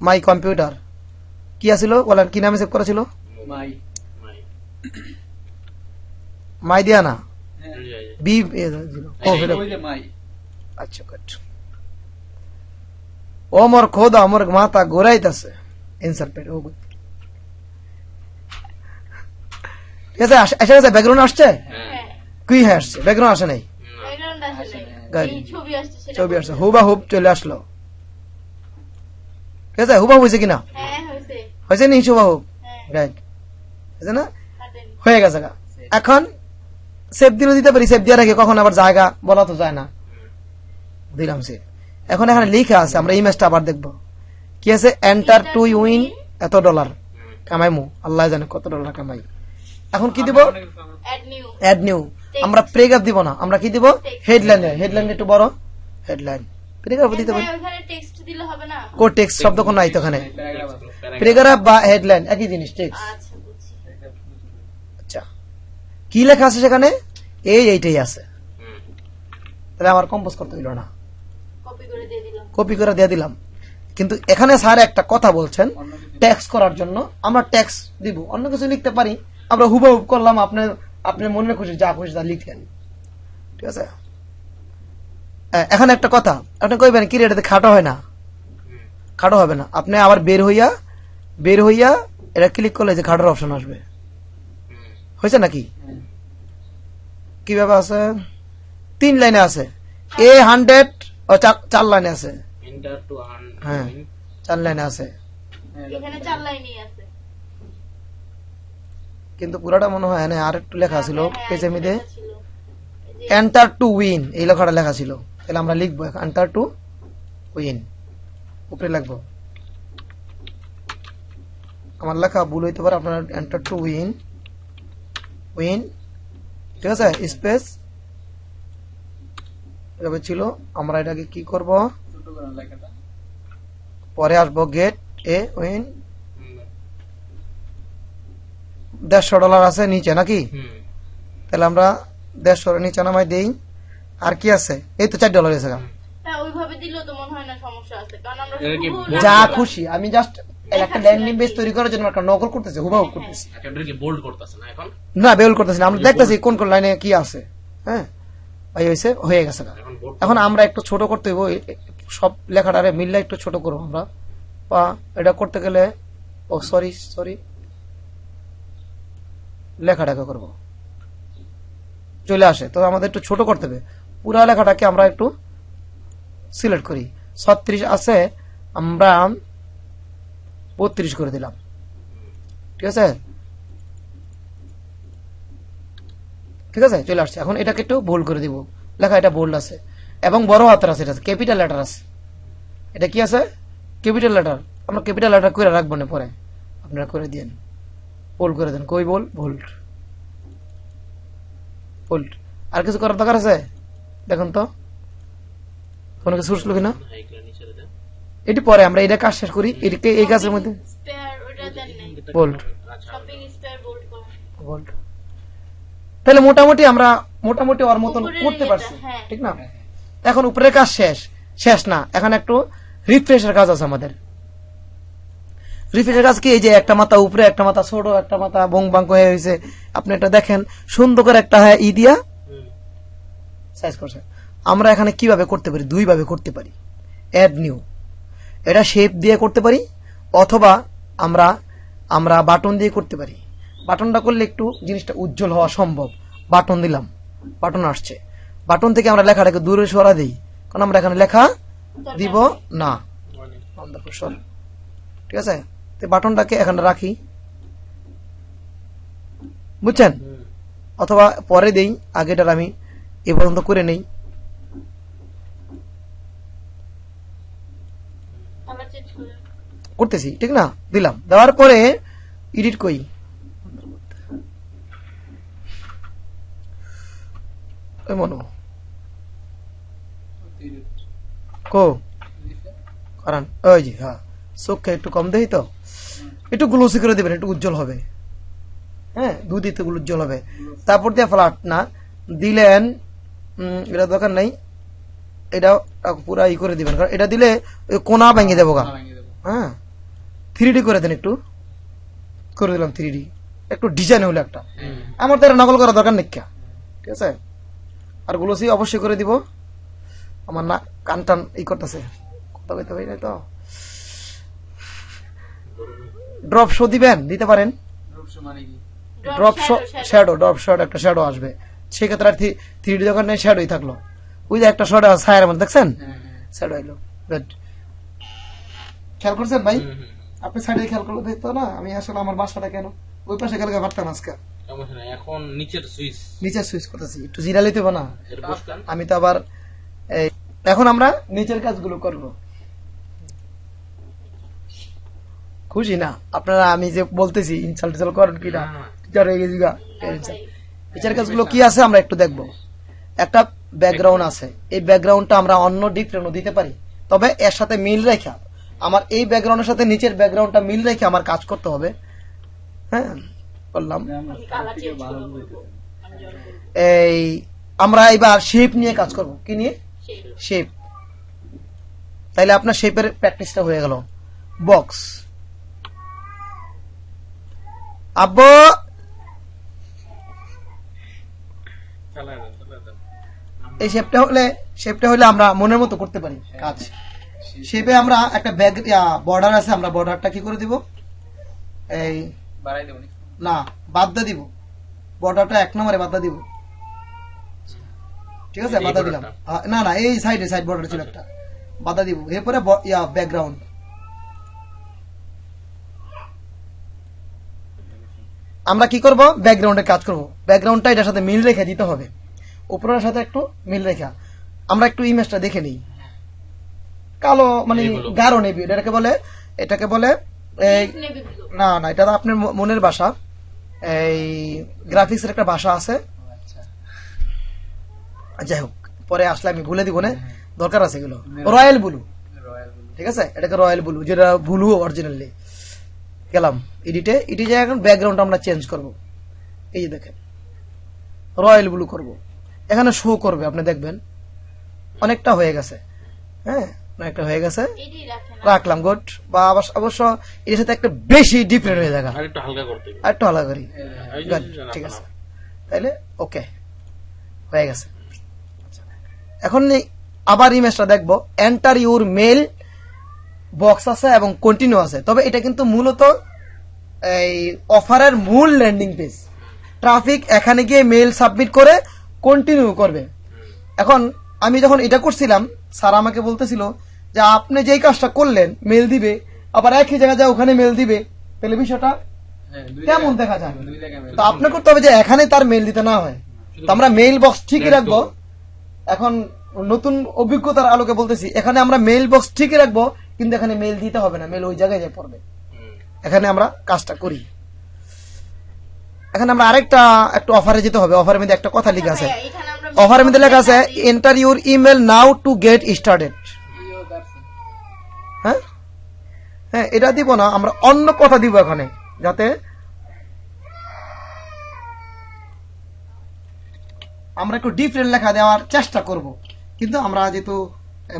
my computer. কি আছিল বলেন, কি নামে সেভ করা ছিল? মাই। মাই মাই দিয়া না, হ্যাঁ, বি। ওই যে মাই। আচ্ছা গুড। ও মোর খোদা, মোর মাথা ঘোরাইতেছে। Answer paid. ও গুড, ঠিক আছে। এসে গেছে, ব্যাকগ্রাউন্ড আসছে? হ্যাঁ কি হ্যাঁ আসছে, ব্যাকগ্রাউন্ড আসে নাই। ব্যাকগ্রাউন্ড আসলে Good. এই ছবি আসছে সেটা ছবি আসছে, হুবাহুব চলে আসলো। ঠিক আছে, হুবাহুব হয়েছে কিনা? হ্যাঁ হয়েছে। হয়েছে নি হুবাহুব? হ্যাঁ রাইট, হয়েছে না? কাটেন। হয়ে গেছে গা। এখন সেভ দিলে দিতে পারি, সেভ দিয়ে রাখি, কখন আবার জায়গা বলা তো যায় না। দিলাম সেভ। এখন এখানে লিখা আছে, আমরা ইমেজটা আবার দেখবো। কি আছে? এন্টার টু উইন এত ডলার কামাইমু, আল্লাহ জানে কত ডলার কামাই। এখন কি দিব? Add new. Add new. আমরা প্রেগাপ দিব না, আমরা কি দিব? হেডলাইন। হেডলাইন একটু বড়, হেডলাইন। প্রেগাপ দিতে পারি। ওখানে টেক্সট দিলে হবে না? কো টেক্সট শব্দ কোন নাই তো এখানে। প্যারাগ্রাফ প্রেগাপ বা হেডলাইন একই জিনিস, টেক্সট। আচ্ছা বুঝছি। আচ্ছা, কি লেখা আছে সেখানে? এইটাই আছে। তাহলে আমার কম্পোজ করতে হইল না, কপি করে দিয়ে দিলাম। কপি করে দিয়ে দিলাম। কিন্তু এখানে স্যার একটা কথা বলছেন, ট্যাক্স করার জন্য আমরা ট্যাক্স দিব, অন্য কিছু লিখতে পারি। আমরা হুবহুব করলাম, আপনার মনে খুশি যা খুশি তা লিখেন, ঠিক আছে। এখন একটা কথা আপনি কইবেন, কি রে এটাতে খাটো হয় না? খাটো হবে না। আপনি আবার বের হইয়া এটা ক্লিক করলে যে খাটোর অপশন আসবে। হয়েছে নাকি? কিভাবে আছে? 3 লাইনে আছে, A100 4 লাইনে আছে। এন্টার টু হ্যাঁ, 4 লাইনে আছে, এখানে 4 লাইনই আছে। কিন্তু পুরাটা মনে হয় আর একটু লেখা ছিল হ্যাঁ, হ্যাঁ, পেজের মধ্যে। লেখা ছিল। এই যে এন্টার টু উইন এই লেখাটা লেখা ছিল। তাহলে আমরা লিখবো এন্টার টু উইন, উপরে লিখবো। আমার লেখা ভুল হইতে পারে, আপনার এন্টার টু উইন, ঠিক আছে, স্পেস এভাবে ছিল। আমরা এটাকে কি করব? ছোট করে লেখাটা। পরে আসবো গেট এ উইন। $150 আছে নিচে নাকি? তাহলে আমরা 150 নিচে নামাই দেই। আর কি আছে? এই তো $4 এসে গেল। হ্যাঁ ওইভাবে দিলেও তো মনে হয় না সমস্যা আছে, কারণ আমরা এটা কি শুধু যা খুশি, আমি জাস্ট একটা ল্যান্ডিং পেজ তৈরি করার জন্য একটা নকল করতেছি, হুবহু করতেছি কি বোল্ড করতেছে না এখন? না, বেউল করতেছি না। আমরা দেখতেছি কোন কোন লাইনে কি আছে। হ্যাঁ, ভাই হয়েছে, হয়ে গেছে। এখন বোল্ড এখন আমরা একটু ছোট করতে হইব, সব লেখাটারে মিললে একটু ছোট করবো আমরা। বা এটা করতে গেলে, ও সরি লেখাটাকে করব, চলে আসে। তো আমাদের একটু ছোট করতে হবে। পুরা লেখাটাকে আমরা একটু সিলেক্ট করি। 36 আছে, আমরা 32 করে দিলাম, ঠিক আছে। ঠিক আছে, চলে আসছে। এখন এটাকে একটু বোল্ড করে দিব। লেখা এটা বোল্ড আছে এবং বড় হাতের আছে, এটা ক্যাপিটাল লেটার আছে। এটা কি আছে? Capital letter. আমরা ক্যাপিটাল লেটার করে রাখবো না, পরে আপনারা করে দিন, বোল্ড করে দেন। কই বোল্ড? বোল্ড। আর কিছু করার দরকার আছে? দেখুন তো কোনো কিছু উঠলো কিনা। এটি পরে আমরা এটা কাজ শেষ করি। এটিকে এই কাজের মধ্যে স্পেয়ার ওটা দেন নাই। বোল্ড শপিং স্পেয়ার বোল্ড করেন। বোল্ড। তাহলে মোটামুটি আমরা ওর মতন উপরের করতে এটা, পারছি, হ্যাঁ। ঠিক না? এখন উপরের কাজ শেষ না, এখন একটু রিফ্রেশের কাজ আছে আমাদের। রিফ্রেশের কাজ কি? এই যে একটা মাথা উপরে, একটা মাথা ছোট, একটা মাথা বং বাং হয়ে হয়েছে। আপনি এটা দেখেন, সুন্দর করে একটা হয় ই দিয়া সাইজ করছে। আমরা এখানে কিভাবে করতে পারি? দুই ভাবে করতে পারি। অ্যাড নিউ, এটা শেপ দিয়ে করতে পারি, অথবা আমরা আমরা বাটন দিয়ে করতে পারি। বাটনটা করলে একটু জিনিসটা উজ্জ্বল হওয়া সম্ভব। বাটন দিলাম, বাটন আসছে। বাটন থেকে আমরা লেখাটাকে দূরে সরা দিই, কারণ আমরা এখানে লেখা দিব না। সর, ঠিক আছে? তো বাটনটাকে এখানে রাখি, বুঝছেন? অথবা পরে দেই, আগেটার আমি এ পর্যন্ত করে নেই। কালার চেঞ্জ করে করতেছি, ঠিক না? দিলাম, দেওয়ার পরে এডিট কই, ওই মনো কো কারণ ওই যে, হ্যাঁ, চোখকে একটু কম দেই তো, একটু গ্লোসি করে দিবেন, একটু উজ্জ্বল হবে। হ্যাঁ, দুই দিতে উজ্জ্বল হবে। তারপর দিয়ে ফ্ল্যাট না দিলেন, এটা দরকার নাই, এটা পুরা ই করে দিবেন, কারণ এটা দিলে ওই কোনা ভেঙে দেবো গা। ভাঙিয়ে দেবো। হ্যাঁ, 3D করে দেন, একটু করে দিলাম 3D, একটু ডিজাইন হলো একটা। আমার তো এটা নকল করা দরকার নেই, ঠিক আছে? আর গ্লোসি অবশ্যই করে দিব। আমার না কান টান ই করতেছে, কথা কইতে পারি না তো। ড্রপ শো দিবেন, দিতে পারেন। রূপসী মানে কি? ড্রপ শ্যাডো, ড্রপ শট, একটা শ্যাডো আসবে। সেক্ষেত্রে আর 3D দোকান নেই, শ্যাডোই থাকলো। ওই যে একটা শট ছায়ার মধ্যে দেখছেন, শ্যাডো এলো। গুড, খেয়াল করছেন ভাই? আপনি সাইডে খেয়াল করলে দেখতো না। আমি আসলে আমার বাসাটা কেন ওই পাশে গেলে পারতাম আজকে। সমস্যা নাই, এখন নিচের সুইচ নিচের সুইচ করতেছি, একটু জিরালি দেবো না। এর বসলাম। আমি তো আবার এই, এখন আমরা নিচের কাজগুলো করব। খুশি না আপনারা আমি যে বলতেছি? ইনসাল্ট করেন কি না? নিচের কাজগুলো কি আছে আমরা একটু দেখব। একটা ব্যাকগ্রাউন্ড আছে, এই ব্যাকগ্রাউন্ডটা আমরা অন্য ডিফারেন্ট দিতে পারি, তবে এর সাথে মিল রেখে, আমার এই ব্যাকগ্রাউন্ডের সাথে নিচের ব্যাকগ্রাউন্ডটা মিল রেখে আমার কাজ করতে হবে। হ্যাঁ, করলাম। আমি কালার চেঞ্জ করে বলবো। এই আমরা এবার শেপ নিয়ে কাজ করব। কি নিয়ে? শেপ। তাইলে আপনার শেপের প্র্যাকটিসটা হয়ে গেল। বক্স, আব্বু এই শেপটা হলে আমরা মনের মতো করতে পারি কাজ। শেপে আমরা একটা ব্যাগ বর্ডার আছে, আমরা বর্ডারটা কি করে দিব? এই বাড়াই দেবো নি? না, বাদ দিব। বর্ডারটা 1 নম্বরে বাদ দিব, ঠিক আছে? বাধা দিলাম। না না, এই সাইড বর্ডার ছিল একটা, বাধা দিব। এরপরে ব্যাকগ্রাউন্ড, আমরা কি করব? ব্যাকগ্রাউন্ডের কাজ করব। ব্যাকগ্রাউন্ডটা এটার সাথে মিল রেখে দিতে হবে, উপরের সাথে একটু মিল রেখা। আমরা একটু ইমেজটা দেখে নিই। কালো মানে গাঢ় নেভি, এটাকে বলে এই, না না, এটা তো আপনার মনের ভাষা। এই গ্রাফিক্সের একটা ভাষা আছে, আচ্ছা, যাই হোক, পরে আসলে আমি ভুলে দিব না, দরকার আছে এগুলো। Royal blue, royal blue. ঠিক আছে? এটাকে রয়্যাল ব্লু, যেটা ব্লু অরিজিনালি। গেলাম এডিটে, এখন ব্যাকগ্রাউন্ড আমরা চেঞ্জ করব। এই যে দেখেন, রয়্যাল ব্লু করব। এখানে শো করবে, আপনি দেখবেন অনেকটা হয়ে গেছে। হ্যাঁ, অনেকটা হয়ে গেছে, এটাই রাখেন। রাখলাম। গুড। বা অবশ্য এর সাথে একটা বেশি ডিফারেন্ট হয়ে যাবে, আর একটু হালকা করতে হবে। আর একটু আলাদা করি। এই যে Good, ঠিক আছে, তাইলে ওকে হয়ে গেছে। এখন আবার ইমেজটা দেখবো। এন্টার ইউর মেল বক্স আছে এবং কন্টিনিউ আছে, তবে এটা কিন্তু মূলত এই অফারের মূল ল্যান্ডিং পেজ। ট্রাফিক এখানে গিয়ে মেল সাবমিট করে কন্টিনিউ করবে। এখন আমি যখন এটা করছিলাম, স্যার আমাকে বলতেছিল যে আপনি যেই কাজটা করলেন মেল দিবে, আবার একই জায়গায় যায় ওখানে মেল দিবে, তাহলে বিষয়টা কেমন দেখা যায়? তো আপনার করতে হবে যে এখানে তার মেল দিতে না হয়। তো আমরা মেইল বক্স ঠিকই রাখবো। এখন নতুন অভিজ্ঞতার আলোকে বলতেছি, এখানে আমরা মেইল বক্স ঠিকই রাখবো, কিন্তু এখানে মেল দিতে হবে না, মেল ওই জায়গায় যায় পড়বে। এখানে আমরা কাজটা করি। এখানে আমরা আরেকটা একটু অফারে যেতে হবে। অফারের মধ্যে একটা কথা লেখা আছে, এখানে আমরা অফারের মধ্যে লেখা আছে enter your email now to get started. হ্যাঁ হ্যাঁ, এটা দিব না, আমরা অন্য কথা দিব এখানে, যাতে আমরা একটু ডিফারেন্ট লেখা দেওয়ার চেষ্টা করব। কিন্তু আমরা যেহেতু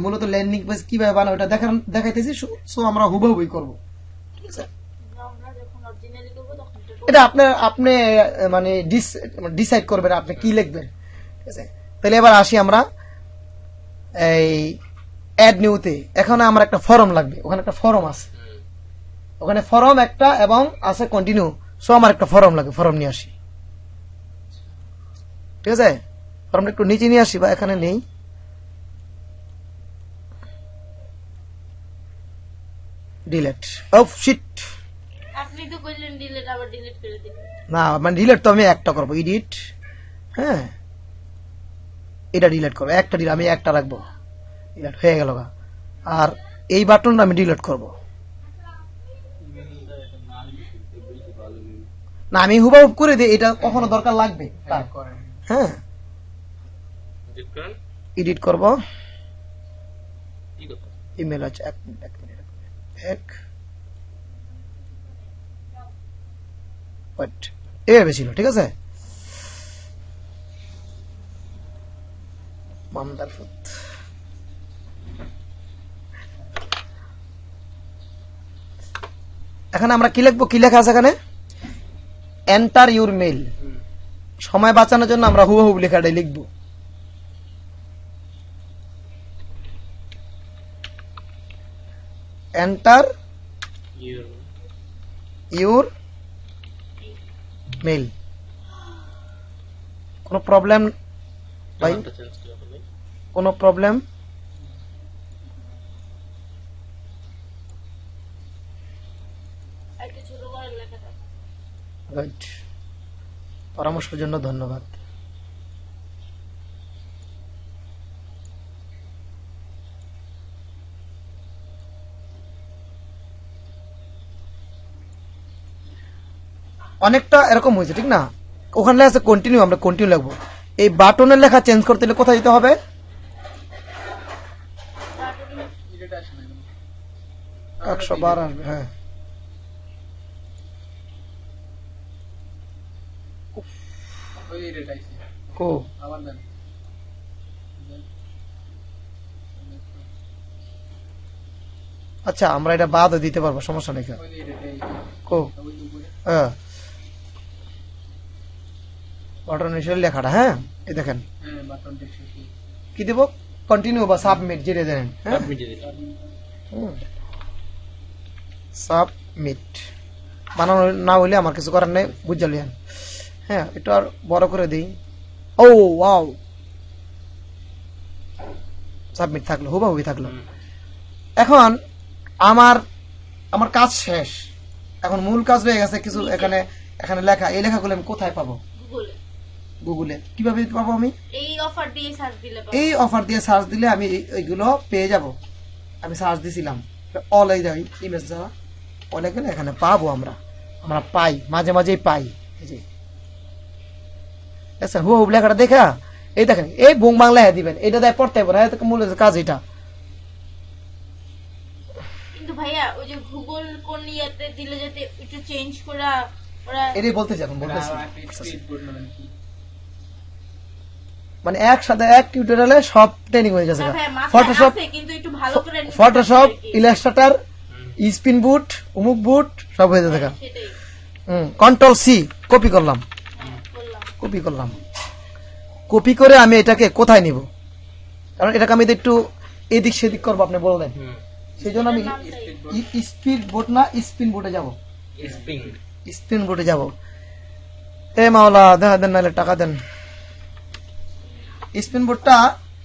মূলত ল্যান্ডিং পেজ কিভাবে বানাবো এটা দেখাইতেছি, সো আমরা হুবহুই করব। ঠিক আছে, আমরা যখন অরিজিনালি করব তখন এটা আপনি মানে ডিসাইড করবেন আপনি কি লিখবেন। ঠিক আছে, তো তাহলে এবার আসি আমরা এই অ্যাড নিউতে। এখন আমার একটা ফর্ম লাগবে, ওখানে একটা ফর্ম আছে, ওখানে ফর্ম একটা এবং আছে কন্টিনিউ। সো আমার একটা ফর্ম লাগবে, ফর্ম নিয়ে আসি। ঠিক আছে, ফর্মটা একটু নিচে নিয়ে আসি, বা এখানে নেই। ডিলেট, ও শিট, আপনি তো কইলেন ডিলিট, আবার ডিলিট করে দিবেন। না মানে ডিলেট তো আমি একটা করবো, এডিট, হ্যাঁ এটা ডিলেট করবো, একটা ডিলেট আমি একটা রাখবো, ডিলেট হয়ে গেল। আর এই বাটনটা আমি ডিলেট করব না, আমি হুবহুব করে দিই, এটা কখনো দরকার লাগবে তার। করেন হ্যাঁ এডিট করেন। এডিট করব, কি কথা? ইমেল আছে, এক মিনিট ওয়েট, এভাবে ছিল, ঠিক আছে। মামদার ফুত, এখানে আমরা কি লিখবো, কি লেখা আছে এখানে, এন্টার ইউর মেইল। সময় বাঁচানোর জন্য আমরা হুবহুব লেখাটাই লিখবো। Enter your mail. কোনো প্রবলেম ভাই, নামটা চেঞ্জ করে ফেলে। কোনো প্রবলেম? একটা ছোট করে লেখা থাকে। রাইট, পরামর্শের জন্য ধন্যবাদ। অনেকটা এরকম হয়েছে, ঠিক না? ওখানে লেখা আছে কন্টিনিউ, আমরা কন্টিনিউ লিখবো। এই বাটনের লেখা চেঞ্জ করতে হলে কোথায় যেতে হবে? এডিট আসে না 112 আসবে, হ্যাঁ। ওই এডিট আইছে কো আবার দেন আচ্ছা, আমরা এটা বাদও দিতে পারবো, সমস্যা নেই। ওই এডিট এই কো ওই উপরে হ্যাঁ, বাটন হিসেবে লেখাটা, হ্যাঁ এই দেখেন হ্যাঁ বাটন দেখছি কি দেবো, কন্টিনিউ বা সাবমিট যেটা দেন, হ্যাঁ সাবমিটে দিতে। সাবমিট বানানো না হইলে আমার কিছু করার নেই, বুঝলিয়েন। হ্যাঁ, একটু আর বড় করে দিই। ও ওয়াও, সাবমিট থাকলো, হুবাহুবি থাকলো। এখন আমার আমার কাজ শেষ, এখন মূল কাজ হয়ে গেছে কিছু। এখানে এখানে লেখা, এই লেখাগুলো আমি কোথায় পাবো? গুগলে গুগলে। কিভাবে পাবো আমি? এই অফার দিয়ে সার্চ দিলে পাবেন। এই অফার দিয়ে সার্চ দিলে আমি এইগুলো পেয়ে যাব। আমি সার্চ দিছিলাম, অল এই যাই ইমেজ যাওয়া, অলে গেলে এখানে পাবো। আমরা আমরা পাই, মাঝে মাঝেই পাই। এই যে আচ্ছা, হুবহুব লেখাটা দেখা, এই দেখেন, এই বুং বাংলা দিবেন, এটা দেয় পড়তে হবে, হ্যাঁ মূল কাজ এটা। কিন্তু ভাইয়া ওই যে গুগল কোন ইয়াতে দিলে যাতে একটু চেঞ্জ করা ওরা এটাই বলতেছি, এখন বলতেছি। স্পিড বোর্ড মানে একসাথে এক টিউটোরিয়ালে সব ট্রেনিং হয়ে গেছে। না ভাইয়া, মাথায় ফটোশপ, আছে, কিন্তু একটু ভালো করে নিতে ফটোশপ, হবে আর কি। ইলাস্ট্রেটর, স্পিন বুট, উমুক বুট সব হয়ে যাচ্ছে। সেটাই কন্ট্রোল সি কপি করলাম, বললাম। কপি করলাম। কপি করে আমি এটাকে কোথায় নিব? কারণ এটাকে আমি একটু এদিক সেদিক করবো, আপনি বললেন, সেই জন্য আমি স্পিড বোট না স্পিন বোটে যাব। স্পিং। স্পিন বোটে যাব। এ মাওলা দেখা দেন, নাহলে টাকা দেন। স্পিন বোটটা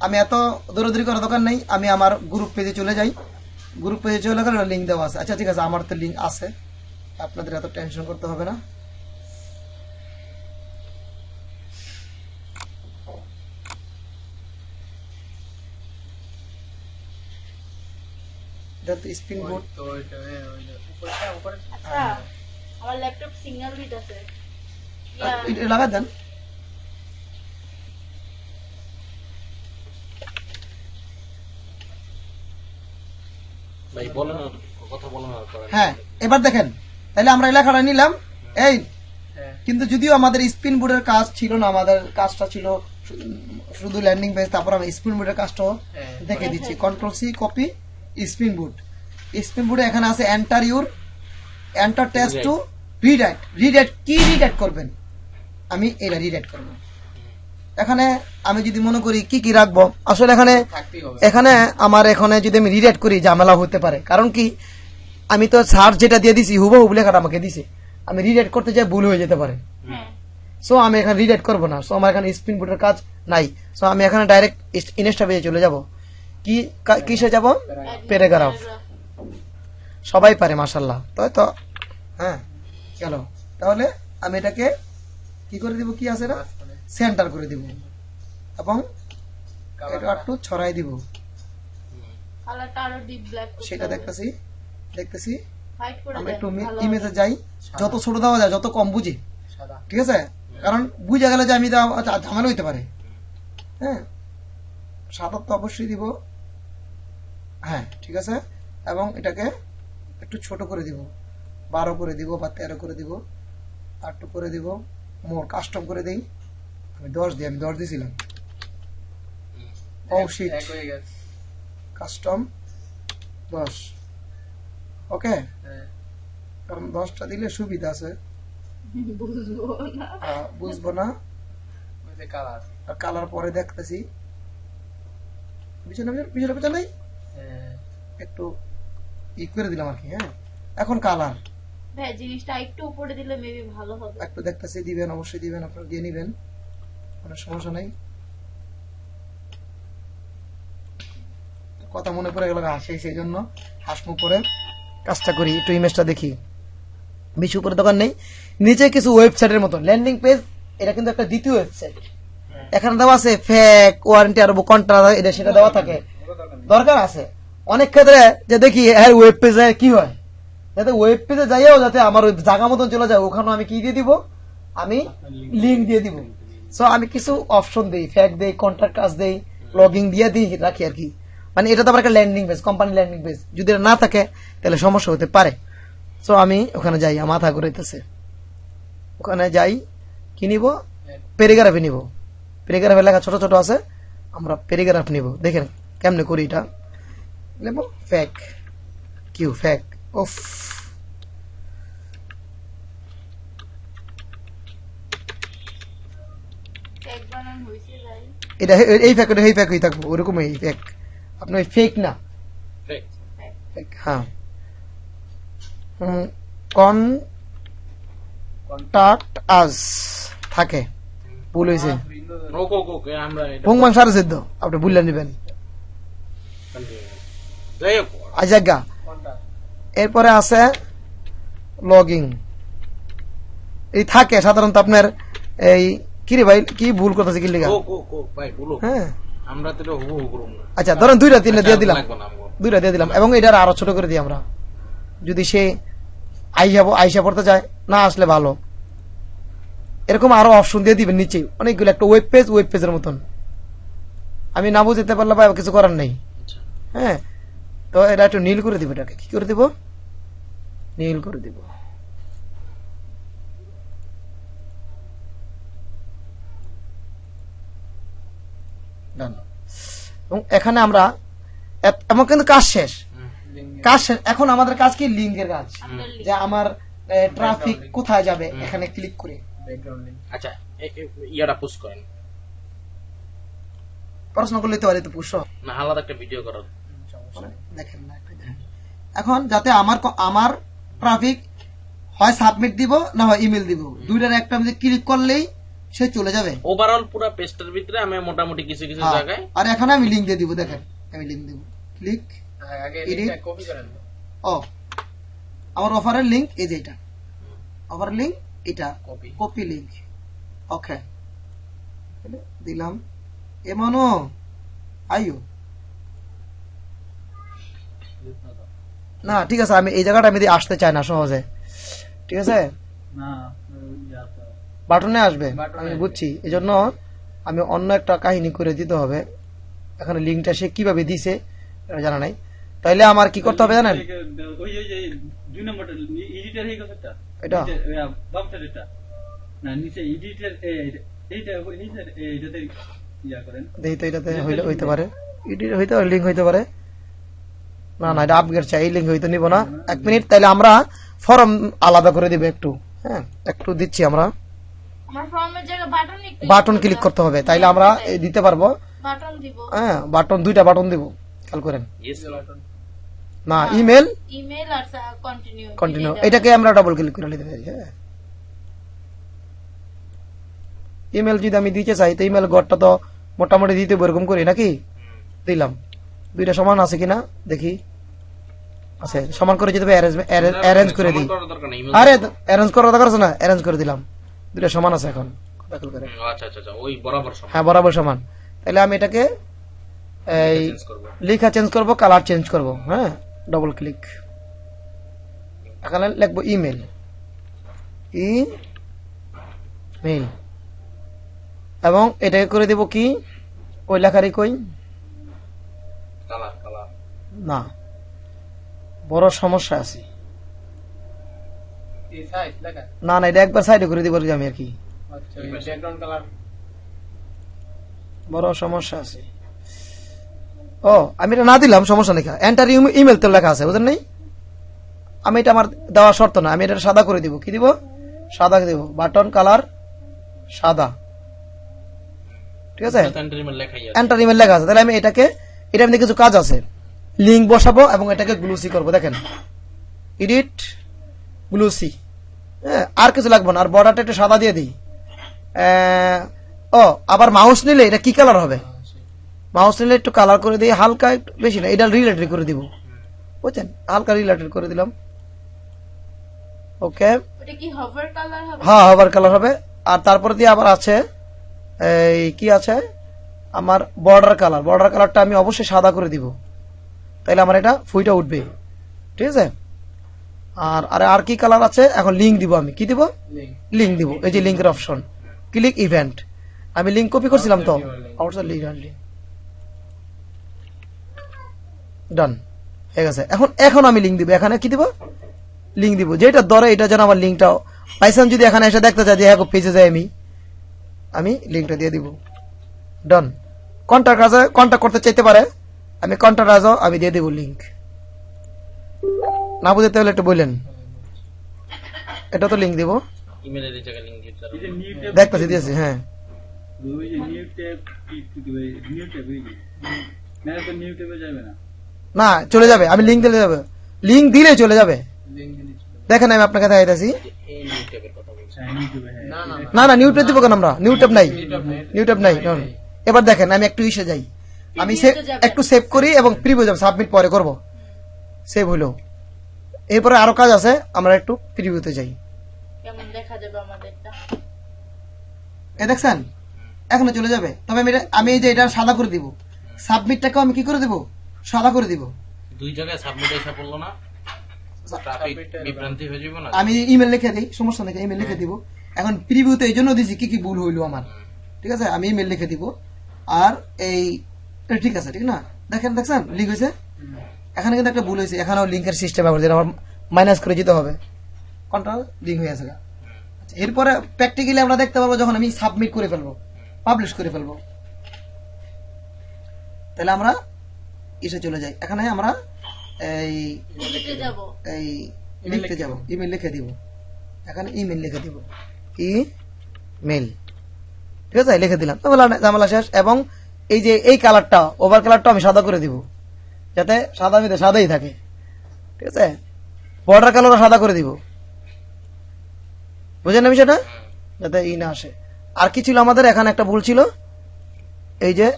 আমি এত দৌড়াদৌড়ি করার দরকার নেই, আমি আমার গ্রুপ পেজে চলে যাই। গ্রুপ পেজে চলে গেলে লিঙ্ক দেওয়া আছে। আচ্ছা ঠিক আছে, আমার তো লিঙ্ক আছে, আপনাদের এত টেনশন করতে হবে না। এটা তো স্পিন বোট। তো এটা উপরে উপরে আচ্ছা, আমার ল্যাপটপ সিঙ্গেল বিট আছে। এটা লাগা দেন। ভাই বলেন না, কথা বলেন না, করেন। হ্যাঁ, এবার দেখেন, তাহলে আমরা এই লেখাটা নিলাম। এই হ্যাঁ কিন্তু যদিও আমাদের স্পিন বোর্ডের কাজ ছিল না, আমাদের কাজটা ছিল শুধু ল্যান্ডিং পেজ, তারপর আমি স্পিন বোর্ডের কাজটাও হ্যাঁ দেখে দিচ্ছি। Control C copy Spinbot. স্পিন বোর্ডে এখানে আছে enter your, enter text to rewrite. Rewrite কি রিডাইট করবেন? আমি এটা রিডাইট করব। এখানে আমি যদি মনে করি কি কি রাখবো, আসলে এখানে থাকতেই হবে। এখানে আমার এখানে যদি আমি রিডাইট করি ঝামেলা হতে পারে, কারণ কি আমি তো স্যার যেটা দিয়ে দিছি হুবহু লেখাটা আমাকে দিছে, আমি রিডাইট করতে যাই ভুল হয়ে যেতে পারে। হ্যাঁ সো আমি এখানে রিডাইট করবো না, সো আমার এখানে স্পিন বোর্ডের কাজ নাই। সো আমি এখানে ডাইরেক্ট ইনস্টা পেজে চলে যাব। কি কিসে যাব? প্যারাগ্রাফ। সবাই পারে মাশাআল্লাহ, তাই তো? হ্যাঁ চলো তাহলে আমি এটাকে কি করে দিব, কি আছে না, সেন্টার করে দিব এবং এটা একটু ছড়াই দিব। কালারটা আরো ডিপ ব্ল্যাক সেটা দেখতেছি দেখতেছি হোয়াইট করে আমরা দেন, একটু ভালো ইমেজে যাই, যত ছোট দেওয়া যায় যত কম বুঝি, সাদা। ঠিক আছে? কারণ বুঝে গেলে যে আমি ঝামেলা হইতে পারে। হ্যাঁ সাদা তো অবশ্যই দিব, হ্যাঁ ঠিক আছে। এবং এটাকে একটু ছোট করে দিব, 12 করে দিব বা 13 করে দিব, আর একটু করে দিব মোর কাস্টম করে দেই। আমি 10 দিই, আমি 10 দিয়েছিলাম। ও শিট, এক হয়ে গেছে। কাস্টম 10, ওকে। হ্যাঁ। কারণ 10টা দিলে সুবিধা আছে, বুঝবো না। বুঝবো না। ওই যে কালার। আর কালার পরে দেখতেছি, পিছনে পিছনে হ্যাঁ। একটু ই করে দিলাম আর কি। হ্যাঁ এখন কালার ভাই জিনিসটা একটু উপরে দিলে মেবি ভালো হবে। একটু দেখতেছি, দিবেন অবশ্যই দিবেন, আপনারা দিয়ে নিবেন, কোনো সমস্যা নাই। কথা মনে পড়ে গেল হাসি, সেই জন্য হাসমু পরে কাজটা করি। একটু ইমেজটা দেখি, বেশি উপরে দোকান নেই, নিচে কিছু ওয়েবসাইটের মতো ল্যান্ডিং পেজ। এটা কিন্তু একটা দ্বিতীয় ওয়েবসাইট, এখানে দেওয়া আছে ফেক ওয়ারেন্টি আর কন্ট্রাক্ট, এটা সেটা দেওয়া থাকে, দরকার আছে অনেক ক্ষেত্রে যে দেখি এর ওয়েব পেজে কি হয়, যাতে ওয়েব পেজে যাইও যাতে আমার ওই জায়গা মতন চলে যায়, ওখানে আমি কি দিয়ে দিব, আমি লিঙ্ক দিয়ে দিব। সো আমি কিছু অপশন দিই, ফেক দেই, কন্ট্রাক্ট কাজ দেই, লগিং দিয়ে দিই, রাখি আর কি। মানে এটা তো আবার একটা landing page, company landing page, যদি এটা না থাকে তাহলে সমস্যা হতে পারে। সো আমি ওখানে যাই, মাথা ঘুরাইতেছে, ওখানে যাই, কি নিব, প্যারাগ্রাফে নিব। প্যারাগ্রাফের লেখা ছোট ছোট আছে, আমরা প্যারাগ্রাফ নিব। দেখেন কেমনে করি এটা, নেব ফেক, কিউ ফেক, ওফ এক বানান হইছে ভাই। এটা এই ফেক, এই ফেক হয়ে থাকবো, ওরকম এই ফেক, আপনার ফেক না, Fake. ফেক। হ্যাঁ কন্টাক্ট আস থাকে, ভুল হয়েছে, ওকে ওকে ওকে আমরা এটা ভুং মাং সারে সিদ্ধ, আপনি ভুললে নিবেন। continue। যাই হোক আজাগা কোনটা? এরপরে আছে লগিং, এই থাকে সাধারণত আপনার এই কি রে ভাই, কি ভুল করতেছে কি লিগা? ও ভাই বলো, হ্যাঁ আমরা তো এটা হুবহু করব না। আচ্ছা ধরেন 2টা 3টা দিয়ে দিলাম, লাগবে না আমগো। 2টা দিয়ে দিলাম, এবং এটা আরো ছোট করে দিই আমরা, যদি সে আইসা পড়তে চায়, না আসলে ভালো। এরকম আরো অপশন দিয়ে দিবেন নিচে অনেকগুলো, একটা ওয়েব পেজের মতন। আমি না বুঝতে পারলে ভাই কিছু করার নেই। আচ্ছা হ্যাঁ তো এটা একটু নীল করে দিব, এটাকে কি করে দিব, নীল করে দিব। Done. এবং এখানে আমরা এমন কিন্তু কাজ শেষ, কাজ শেষ। এখন আমাদের কাজ কি, লিঙ্কের কাজ, আপনার link। যে আমার ট্রাফিক কোথায় যাবে, এখানে ক্লিক করে ব্যাকগ্রাউন্ড লিংক। আচ্ছা ইয়াটা পোস্ট করেন পড়াশোনা করলে তো পারি তো পুষো না, আলাদা একটা ভিডিও করার। সমস্যা নেই। দেখেন না, একটু দেখেন। এখন যাতে আমার ট্রাফিক হয় সাবমিট দিব না হয় ইমেল দিব, দুইটার একটা আমি ক্লিক করলেই সে চলে যাবে। ওভারঅল পুরো পেজটার ভিতরে আমি মোটামুটি কিছু কিছু হ্যাঁ, জায়গায় আর এখানে আমি লিঙ্ক দিয়ে দিব, দেখেন আমি লিঙ্ক দিব, ক্লিক। হ্যাঁ, আগে Edit। লিংকটা কপি করেন। ও আমার অফারের লিঙ্ক এই যে এটা, অফারের লিঙ্ক এটা, কপি। কপি লিঙ্ক, ওকে দিলাম। এমনও আইও না, ঠিক আছে, আমি এই জায়গাটা আমি দিয়ে আসতে চাই না সহজে, ঠিক আছে, না বাটনে আসবে, বাটনে আমি আসবে। বুঝছি, এই জন্য আমি অন্য একটা কাহিনী করে দিতে হবে। এখানে লিঙ্কটা সে কিভাবে দিছে এটা জানা নাই, তাইলে আমার কি করতে হবে জানেন, ওই যে 2 নম্বরটা এডিটর হয়ে গেছে এটা বাম সাইডেরটা না, নিচে এডিটর এইটা এইটাতে ইয়া করেন। দেখি তো এটাতে হইতে পারে, এডিট হইতে পারে, লিঙ্ক হইতে পারে, না না এটা আপগ্রেড চাই, এই লিঙ্ক হইতে নিব না। 1 মিনিট, তাইলে আমরা ফর্ম আলাদা করে দিব একটু, হ্যাঁ একটু দিচ্ছি আমরা, আমার ফর্মের জায়গায় বাটন বাটন ক্লিক করতে হবে, তাইলে আমরা এই দিতে পারবো। বাটন দিব, হ্যাঁ, বাটন, দুইটা বাটন দিব, খেয়াল করেন। ইয়েস না, ইমেল ইমেল আর কন্টিনিউ কন্টিনিউ, এটাকে আমরা ডাবল ক্লিক করে নিতে পারি। হ্যাঁ, ইমেল যদি আমি দিতে চাই তো ইমেল ঘরটা তো মোটামুটি দিতে এরকম করি নাকি, দিলাম। দুইটা সমান আছে কিনা দেখি, আছে, সমান করে যদি অ্যারেঞ্জ করে দিই। দরকার নেই। আরে অ্যারেঞ্জ করার দরকার আছে না, অ্যারেঞ্জ করে দিলাম, দুইটা সমান আছে এখন। খেয়াল করে, আচ্ছা আচ্ছা আচ্ছা, ওই বরাবর সমান। হ্যাঁ বরাবর সমান। তাহলে আমি এটাকে এই চেঞ্জ করব। লেখা চেঞ্জ করব, কালার চেঞ্জ করব। হ্যাঁ, ডবল ক্লিক, এখানে লিখবো ইমেল, ইমেল, এবং এটাকে করে দিব কি, ওই লেখারই কই কালার কালার না, বড় সমস্যা আছে। এই সাইজ লেখা না না, এটা একবার সাইডে করে দিব আমি আর কি, আচ্ছা ব্যাকগ্রাউন্ড কালার বড় সমস্যা আছে। ও, আমি এটা না দিলাম, সমস্যা নেই, এন্টার ইমেল তো লেখা আছে, বুঝলেন নাই? আমি এটা আমার দেওয়া শর্ত না, আমি এটা সাদা করে দিব। কি দিব? সাদা দিব, বাটন কালার সাদা, ঠিক আছে? এন্টার ইমেল লেখাই আছে। এন্টার ইমেল লেখা আছে। তাহলে আমি এটাকে, এটা মধ্যে কিছু কাজ আছে, লিঙ্ক বসাবো এবং এটাকে গ্লুসি করবো। দেখেন, এডিট গ্লুসি, হ্যাঁ, আর কিছু লাগবে না। আর বর্ডারটা একটু সাদা দিয়ে দিই। ও, আবার মাউস নিলে এটা কি কালার হবে? মাউস নিলে একটু কালার করে দিই, হালকা, একটু বেশি না, এটা রিলেটেড করে দিব, বুঝছেন? হালকা রিলেটেড করে দিলাম। ওকে, ওটা কি হভার কালার হবে? হ্যাঁ, হবার কালার হবে। আর তারপরে দিয়ে আবার আছে এই কি আছে আমার বর্ডার কালার, বর্ডার কালারটা আমি অবশ্যই সাদা করে দিব, তাইলে আমার এটা ফুইটা উঠবে, ঠিক আছে? আর আর কি কালার আছে? এখন লিঙ্ক দিব, আমি কি দিব? লিংক লিঙ্ক দিব। এই যে লিঙ্কের অপশন, ক্লিক ইভেন্ট, আমি লিঙ্ক কপি করছিলাম তো, আউটসাইড লিঙ্ক ডান হয়ে গেছে। এখন আমি লিঙ্ক দিব, এখানে কি দিব? লিঙ্ক দিব, যেটা ধরে এটা যেন আমার লিঙ্কটাও পাইসান, যদি এখানে এসে দেখতে চাই যে হ্যাঁ পেজে যাই আমি লিঙ্কটা দিয়ে দিব। ডান। কন্ট্যাক্ট আছে, কন্ট্যাক্ট করতে চাইতে পারে, আমি কন্ট্যাক্ট আজও আমি দিয়ে দিব লিঙ্ক। না বুঝতে হলে একটু বললেন, এটা তো লিঙ্ক দিব, ইমেলের এই জায়গায় লিংক দিতে এই যে নিউ ট্যাব দেখতেছি দিয়েছি। হ্যাঁ, ওই যে নিউ ট্যাব ক্লিক দিবে, নিউ ট্যাব এই যে না তো নিউ ট্যাবে যাবে না। না চলে যাবে, আমি লিঙ্ক দিলে যাবে, লিঙ্ক দিলে চলে যাবে। লিংক দিলে চলে। দেখেন আমি আপনাকে দেখাইতেছি। এই নিউ ট্যাবের কথা বলছি। হ্যাঁ নিউ ট্যাবে, হ্যাঁ না না না না না, নিউ ট্যাব দিব কেন আমরা? নিউ ট্যাব নাই, নিউটপ নাই নিউ ট্যাব নাই। না, না। এবার দেখেন আমি একটু ইসে যাই, আমি Preview-তে যাবেন। একটু সেভ করি এবং প্রিভিউ যাব, সাবমিট পরে করব, সেভ হইলো। এরপরে আরো কাজ আছে, আমরা একটু প্রিভিউতে যাই। কেমন দেখা যাবে আমাদেরটা? এই দেখছেন, এখনো চলে যাবে। তবে আমি এই যে এটা সাদা করে দিব, সাবমিটটাকে আমি কি করে দিব? সাদা করে দিব। দুই জায়গায় সাবমিট এসে পড়লো না, ট্রাফিক বিভ্রান্তি হয়ে যাবে না? আমি ইমেল লিখে দিই, সমস্যা নেই, ইমেল লিখে দিব। এখন প্রিভিউতে এই জন্য দিছি কি কি ভুল হইলো আমার, ঠিক আছে? আমি ইমেল লিখে দিব। আর এই এটা ঠিক আছে, ঠিক না? দেখছেন লিঙ্ক হয়েছে। এখানে কিন্তু একটা ভুল হয়েছে, এখানেও লিঙ্কের সিস্টেম ব্যবহার, যেটা আমার মাইনাস করে যেতে হবে। কন্ট্রোল লিঙ্ক হয়ে আছে। আচ্ছা, এরপরে প্র্যাকটিক্যালি আমরা দেখতে পারবো যখন আমি সাবমিট করে ফেলবো, পাবলিশ করে ফেলবো, তাহলে আমরা এসে চলে যাই। এখানে আমরা এই লিখতে যাব। এই লিখতে যাব, ইমেল লিখে দিব, এখানে ইমেল লিখে দিব, ইমেল, ঠিক আছে? লিখে দিলাম, ঝামেলা শেষ। এবং এই যে এই কালারটা, ওভার কালারটা আমি সাদা করে দিব, যাতে সাদা মিতে সাদাই থাকে, ঠিক আছে? বর্ডার কালারও সাদা করে দিব, বুঝেন না বিষয়টা, যাতে ই না আসে। আর কি ছিল আমাদের? এখানে একটা ভুল ছিল, এই যে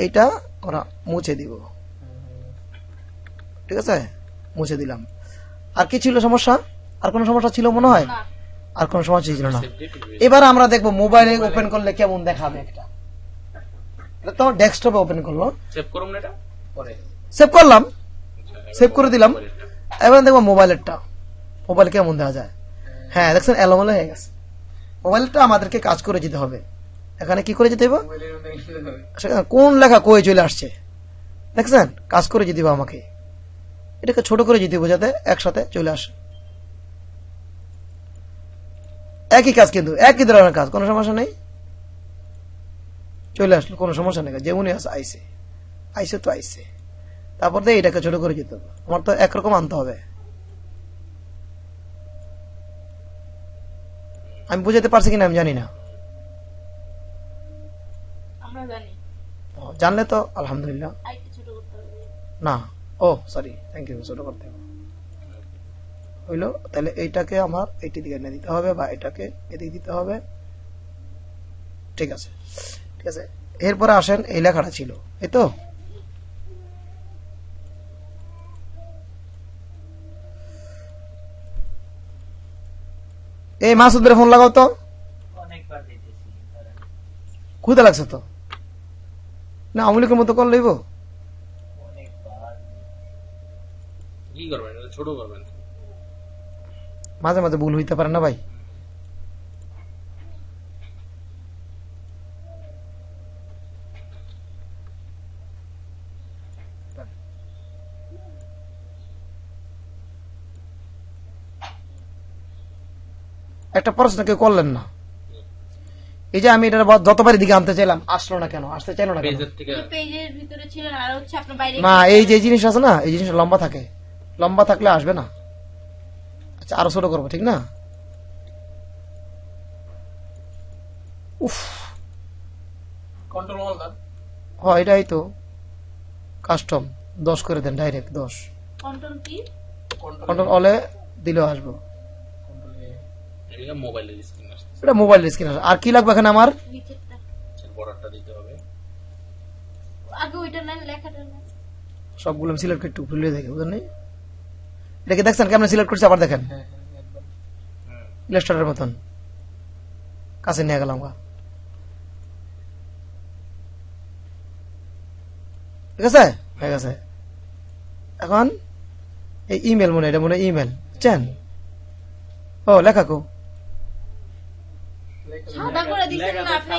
এইটা ওরা মুছে দিব, ঠিক আছে? মুছে দিলাম। আর কি ছিল সমস্যা? আর কোন সমস্যা ছিল মনে হয়? না, আর কোন সমস্যা ছিল না। Save এবার আমরা দেখবো মোবাইলে ওপেন করলে কেমন দেখাবে একটা। এটা তো ডেস্কটপে ওপেন করলো, করুন না এটা পরে সেভ করলাম, আচ্ছা, সেভ করে দিলাম। এবার দেখবো মোবাইলেরটা, মোবাইল কেমন দেখা যায়। হ্যাঁ, দেখছেন এলোমেলো হয়ে গেছে। মোবাইলটা আমাদেরকে কাজ করে যেতে হবে। এখানে কি করে যেতে হবে? মোবাইলের মধ্যে লিখতে হবে সেখানে কোন লেখা কই চলে আসছে, দেখছেন? কাজ করে যেতে হবে আমাকে, এটাকে ছোট করে যেতে হবে যাতে একসাথে চলে আসে। একই কাজ, কিন্তু একই ধরনের কাজ, কোনো সমস্যা নেই, চলে আসলো, কোনো সমস্যা নেই। যেমনই আছে আইসে, আইসে তো আইসে। তারপর দিয়ে এটাকে ছোট করে যেতে হবে, আমার তো একরকম আনতে হবে। আমি বুঝাতে পারছি কিনা আমি জানি না। আমরা জানি জানলে তো আলহামদুলিল্লাহ। আরেকটু ছোট করতে হবে। না, ও সরি, থ্যাংক ইউ, ছোট করতে হবে হইলো। তাহলে এইটাকে আমার এইটি দিকে এনে দিতে হবে বা এটাকে এদিকে দিতে হবে। ঠিক আছে, ঠিক আছে। এরপরে আসেন, এই লেখাটা ছিল, এই তো এই মাসুদ ভাই ফোন লাগাও তো, খুদে লাগছে তো না, আমলিকের মতো কল লইব। কি করবেন, এটা ছোট করবেন। মাঝে মাঝে ভুল হইতে পারে না ভাই। একটা প্রশ্ন কেউ করলেন না, এই যে আমি এটা যতবারই দিকে আনতে চাইলাম আসলো না কেন, আসতে চাইলো না কেন? পেজের থেকে পেজের ভিতরে ছিল আর হচ্ছে আপনার বাইরে না, এই যে জিনিস আছে না, এই জিনিস লম্বা থাকে, লম্বা থাকলে আসবে না। আচ্ছা, আরো ছোট করবো, ঠিক না? উফ, কন্ট্রোল দাও। হয় এটাই তো কাস্টম 10 করে দেন, ডাইরেক্ট 10। কন্ট্রোল কি? কন্ট্রোল অলে দিলেও আসবো। এটা মোবাইলের স্ক্রিন আসছে, এটা মোবাইল স্ক্রিন। আর কি লাগবে এখানে আমার? নিচেরটা বর্ডারটা দিতে হবে। আগে ওইটা না, লেখাটা না। সবগুলো আমি সিলেক্ট একটু ভুলে দেখে, বুঝলেন? এটাকে দেখছেন কেমন সিলেক্ট করছি? আবার দেখেন, হ্যাঁ হ্যাঁ একদম ইলাস্ট্রেটরের মতন কাছে নিয়ে গেলাম। ঠিক আছে, হয়ে গেছে। এখন এই ইমেল মনে, এটা মনে ইমেল চেন। ও লেখা কো সাদা করে দিছেন না আপনি?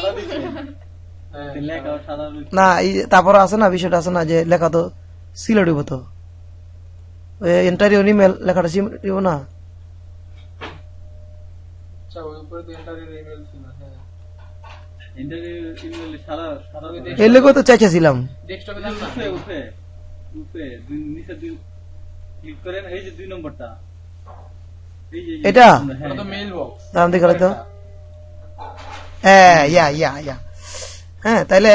হ্যাঁ লেখা সাদা না, এই তারপরে আছে না, বিষয়টা আছে না যে লেখা তো সিলেট হইব তো, ইন্টারভিউ ইমেল লেখাটা দিব না। আচ্ছা ওই উপরে তো ইন্টারভিউ ইমেল ছিল। হ্যাঁ ইন্টারভিউ ইমেল সাদা সাদা এই লেগে তো চাইছিলাম। ডেস্কটপে যান না। উপরে উপরে উপরে নিচে দুই ক্লিক করেন, এই যে 2 নম্বরটা, এই যে এটা? হ্যাঁ ওটা তো মেইল বক্স। দাম দেখালে তো, হ্যাঁ ইয়া ইয়া ইয়া, হ্যাঁ তাইলে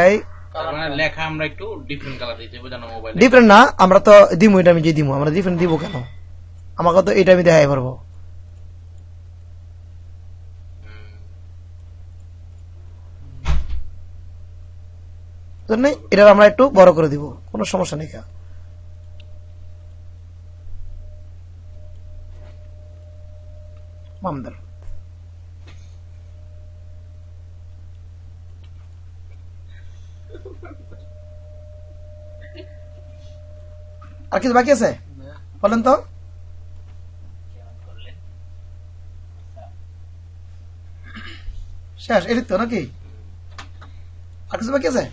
এই তার মানে লেখা আমরা একটু ডিফারেন্ট কালার দিতে হবে যেন মোবাইলে। ডিফারেন্ট না, আমরা তো দিমু, এটা আমি যে দিমু, আমরা ডিফারেন্ট দিব কেন? আমাকে তো এটা আমি দেখাই পারবো। জন্য এটা আমরা একটু বড় করে দিব, কোনো সমস্যা নেই। মামদার আর কিছু বাকি আছে বলেন তো? শেষ এটি তো নাকি? আর কিছু বাকি আছে?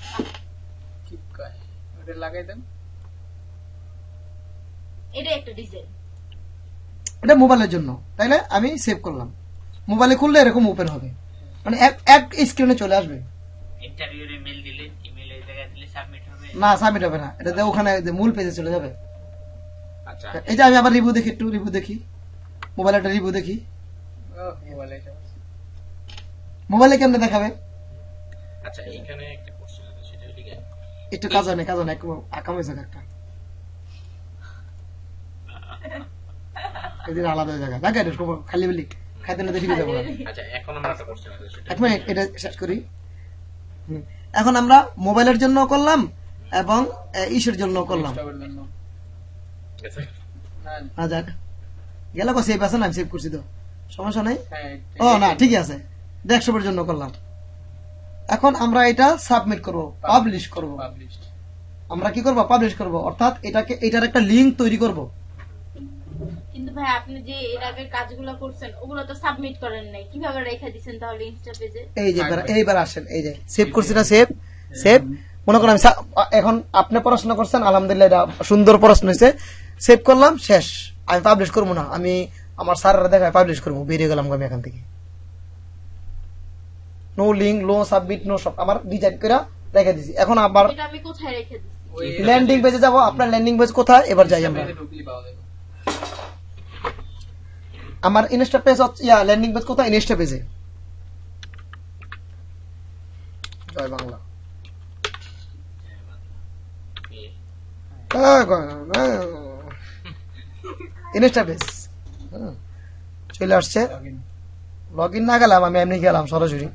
ঠিক কাজ ওটা লাগাই দেন। এটা একটা ডিজাইন। এটা মোবাইলের জন্য, তাই না? আমি সেভ করলাম, মোবাইলে খুললে এরকম ওপেন হবে, মানে এক স্ক্রিনে চলে আসবে। ইন্টারভিউর ইমেল দিলে, ইমেল এই জায়গায় দিলে সাবমিট হবে না, সাবমিট হবে না, এটা ওখানে মূল পেজে চলে যাবে। আচ্ছা, এই যে আমি আবার রিভিউ দেখি, একটু রিভিউ দেখি, মোবাইলে একটা রিভিউ দেখি। ও মোবাইলে এটা মোবাইলে কেমনে দেখাবে? আচ্ছা, এখানে একটা কোশ্চেন আছে, সেটা হলো কি একটু কাজ হয় না, কাজ হয় না, একটু আকাম হয়েছে একটা, এদিন আলাদা জায়গা দেখা, খালি বলি খাইতে না দেখি যাবো। আচ্ছা, এখন আমরা একটা কোশ্চেন আছে, সেটা এক মিনিট, এটা শেষ করি। এখন আমরা মোবাইলের জন্য করলাম এবং ইস্যুর জন্য করলাম। ডেস্কটপের জন্য। ঠিক আছে। হ্যাঁ না যাক, গেল সেভ আছে না, আমি সেভ করছি তো, সমস্যা নেই। হ্যাঁ ও না, ঠিকই আছে, ডেস্কটপের জন্য করলাম। এখন আমরা এটা সাবমিট করব, পাবলিশ করব। পাবলিশড। আমরা কি করব? পাবলিশ করব, অর্থাৎ এটাকে, এটার একটা লিংক তৈরি করব। কিন্তু ভাই আপনি যে এর আগে কাজগুলো করছেন ওগুলো তো সাবমিট করেন নাই, কিভাবে রেখে দিবেন তাহলে ইনস্টা পেজে? এই যে এইবার আসেন, এই যে সেভ করছি না, সেভ সেভ মনে করেন আমি এখন আপনি পড়াশোনা করছেন, আলহামদুলিল্লাহ এটা সুন্দর পড়াশোনা হয়েছে, সেভ করলাম, শেষ। আমি পাবলিশ করবো না, আমি আমার স্যারেরা দেখায় পাবলিশ করবো, বেরিয়ে গেলাম আমি এখান থেকে। No link, no submit, no সব আমার ডিজাইন করে রেখে দিছি। এখন আবার এটা আমি কোথায় রেখে দিছি? ওই ল্যান্ডিং পেজে যাবো। আপনার ল্যান্ডিং পেজ কোথায়? এবার যাই আমরা। পেজে ঢুকলেই পাওয়া যাবে। আমার ইনস্টা পেজ হচ্ছে ল্যান্ডিং পেজ কোথায়? ইনস্টা পেজে। জয় বাংলা। ইনস্টা পেজ চলে আসছে। লগ ইন না গেলাম, আমি এমনি গেলাম সরাসরি,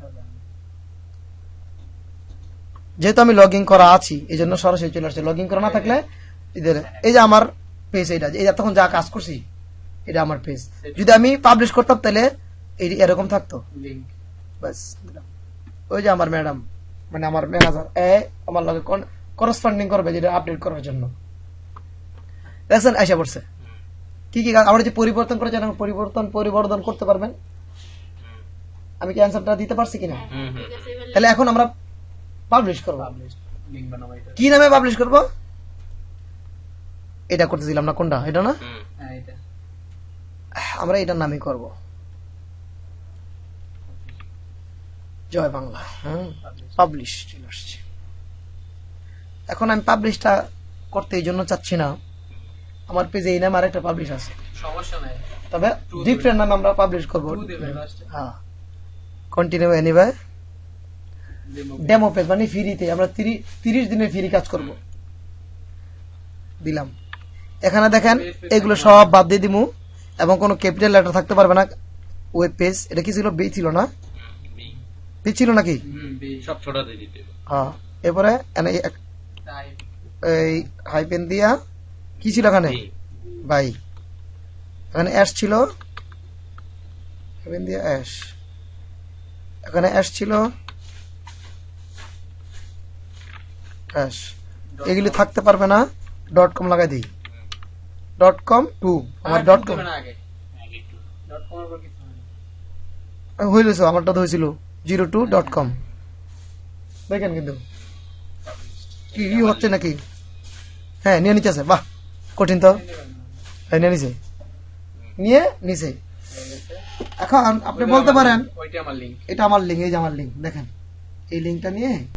যেহেতু আমি লগ ইন করা আছি এই জন্য সরাসরি চলে আসছে। লগ ইন করা না থাকলে এদের এই যে আমার পেজ, এইটা এই তখন যা কাজ করছি এটা আমার পেজ। যদি আমি পাবলিশ করতাম তাহলে এরকম থাকতো। লিংক বাস দিলাম। ওই যে আমার ম্যাডাম মানে আমার ম্যানেজার আমার লগে করসপন্ডিং করবে যেটা আপডেট করার জন্য। দেখছেন আইসা পড়ছে। কি কি আমরা যে পরিবর্তন করেছি পরিবর্তন করতে পারবেন। আমি কি অ্যান্সারটা দিতে পারছি কিনা? হুম, হুম। ঠিক আছে, এবার তাহলে এখন আমরা পাবলিশ করবো। লিংক বানাবো এটা। কি নামে পাবলিশ করব? এটা করতেছিলাম না, কোনটা? এটা না, হুম। হ্যাঁ এটা আমরা এটার নামই করব। জয় বাংলা। পাবলিশ চলে আসছে। এখন আমি পাবলিশটা করতে এই জন্য চাচ্ছি না, আমার পেজে এই নামে আরেকটা পাবলিশ আছে, সমস্যা নাই। তবে ডিফারেন্ট নামে আমরা পাবলিশ করব। টু দেবে লাস্টে। হ্যাঁ, continue anyway demo demo page মানে ফ্রিতে আমরা 30 দিনের ফ্রি কাজ করব। দিলাম। এখানে দেখেন এগুলো সব বাদ দিয়ে দিমু এবং কোনো ক্যাপিটাল লেটার থাকতে পারবে না। ওয়েব পেজ এটা কি ছিল? বি ছিল না? বি ছিল নাকি? বি সব ছোটাতে দিতে হবে। হ্যাঁ। এরপরে টাইপ এই হাইপেন দিয়া কি ছিল এখানে? জি। বাই। এখানে অ্যাশ ছিল, হাইপেন দিয়া অ্যাশ। এখানে অ্যাশ ছিল, অ্যাশ। এগুলি থাকতে পারবে না, .com লাগাই দিই। .com টু আমার .com না আগে আগে একটু .com এর পর কিছু হয় না। হইল, আমারটা তো হয়েছিল 02.com। দেখেন কিন্তু কি হচ্ছে নাকি? হ্যাঁ, নিয়ে নিতেছে। বাহ, কঠিন তো। হ্যাঁ, নিয়ে নিছে, নিয়ে নিছে। এখন আপনি বলতে পারেন ওইটা আমার লিংক। এটা আমার লিঙ্ক, এই যে আমার লিঙ্ক দেখেন, এই লিঙ্কটা নিয়ে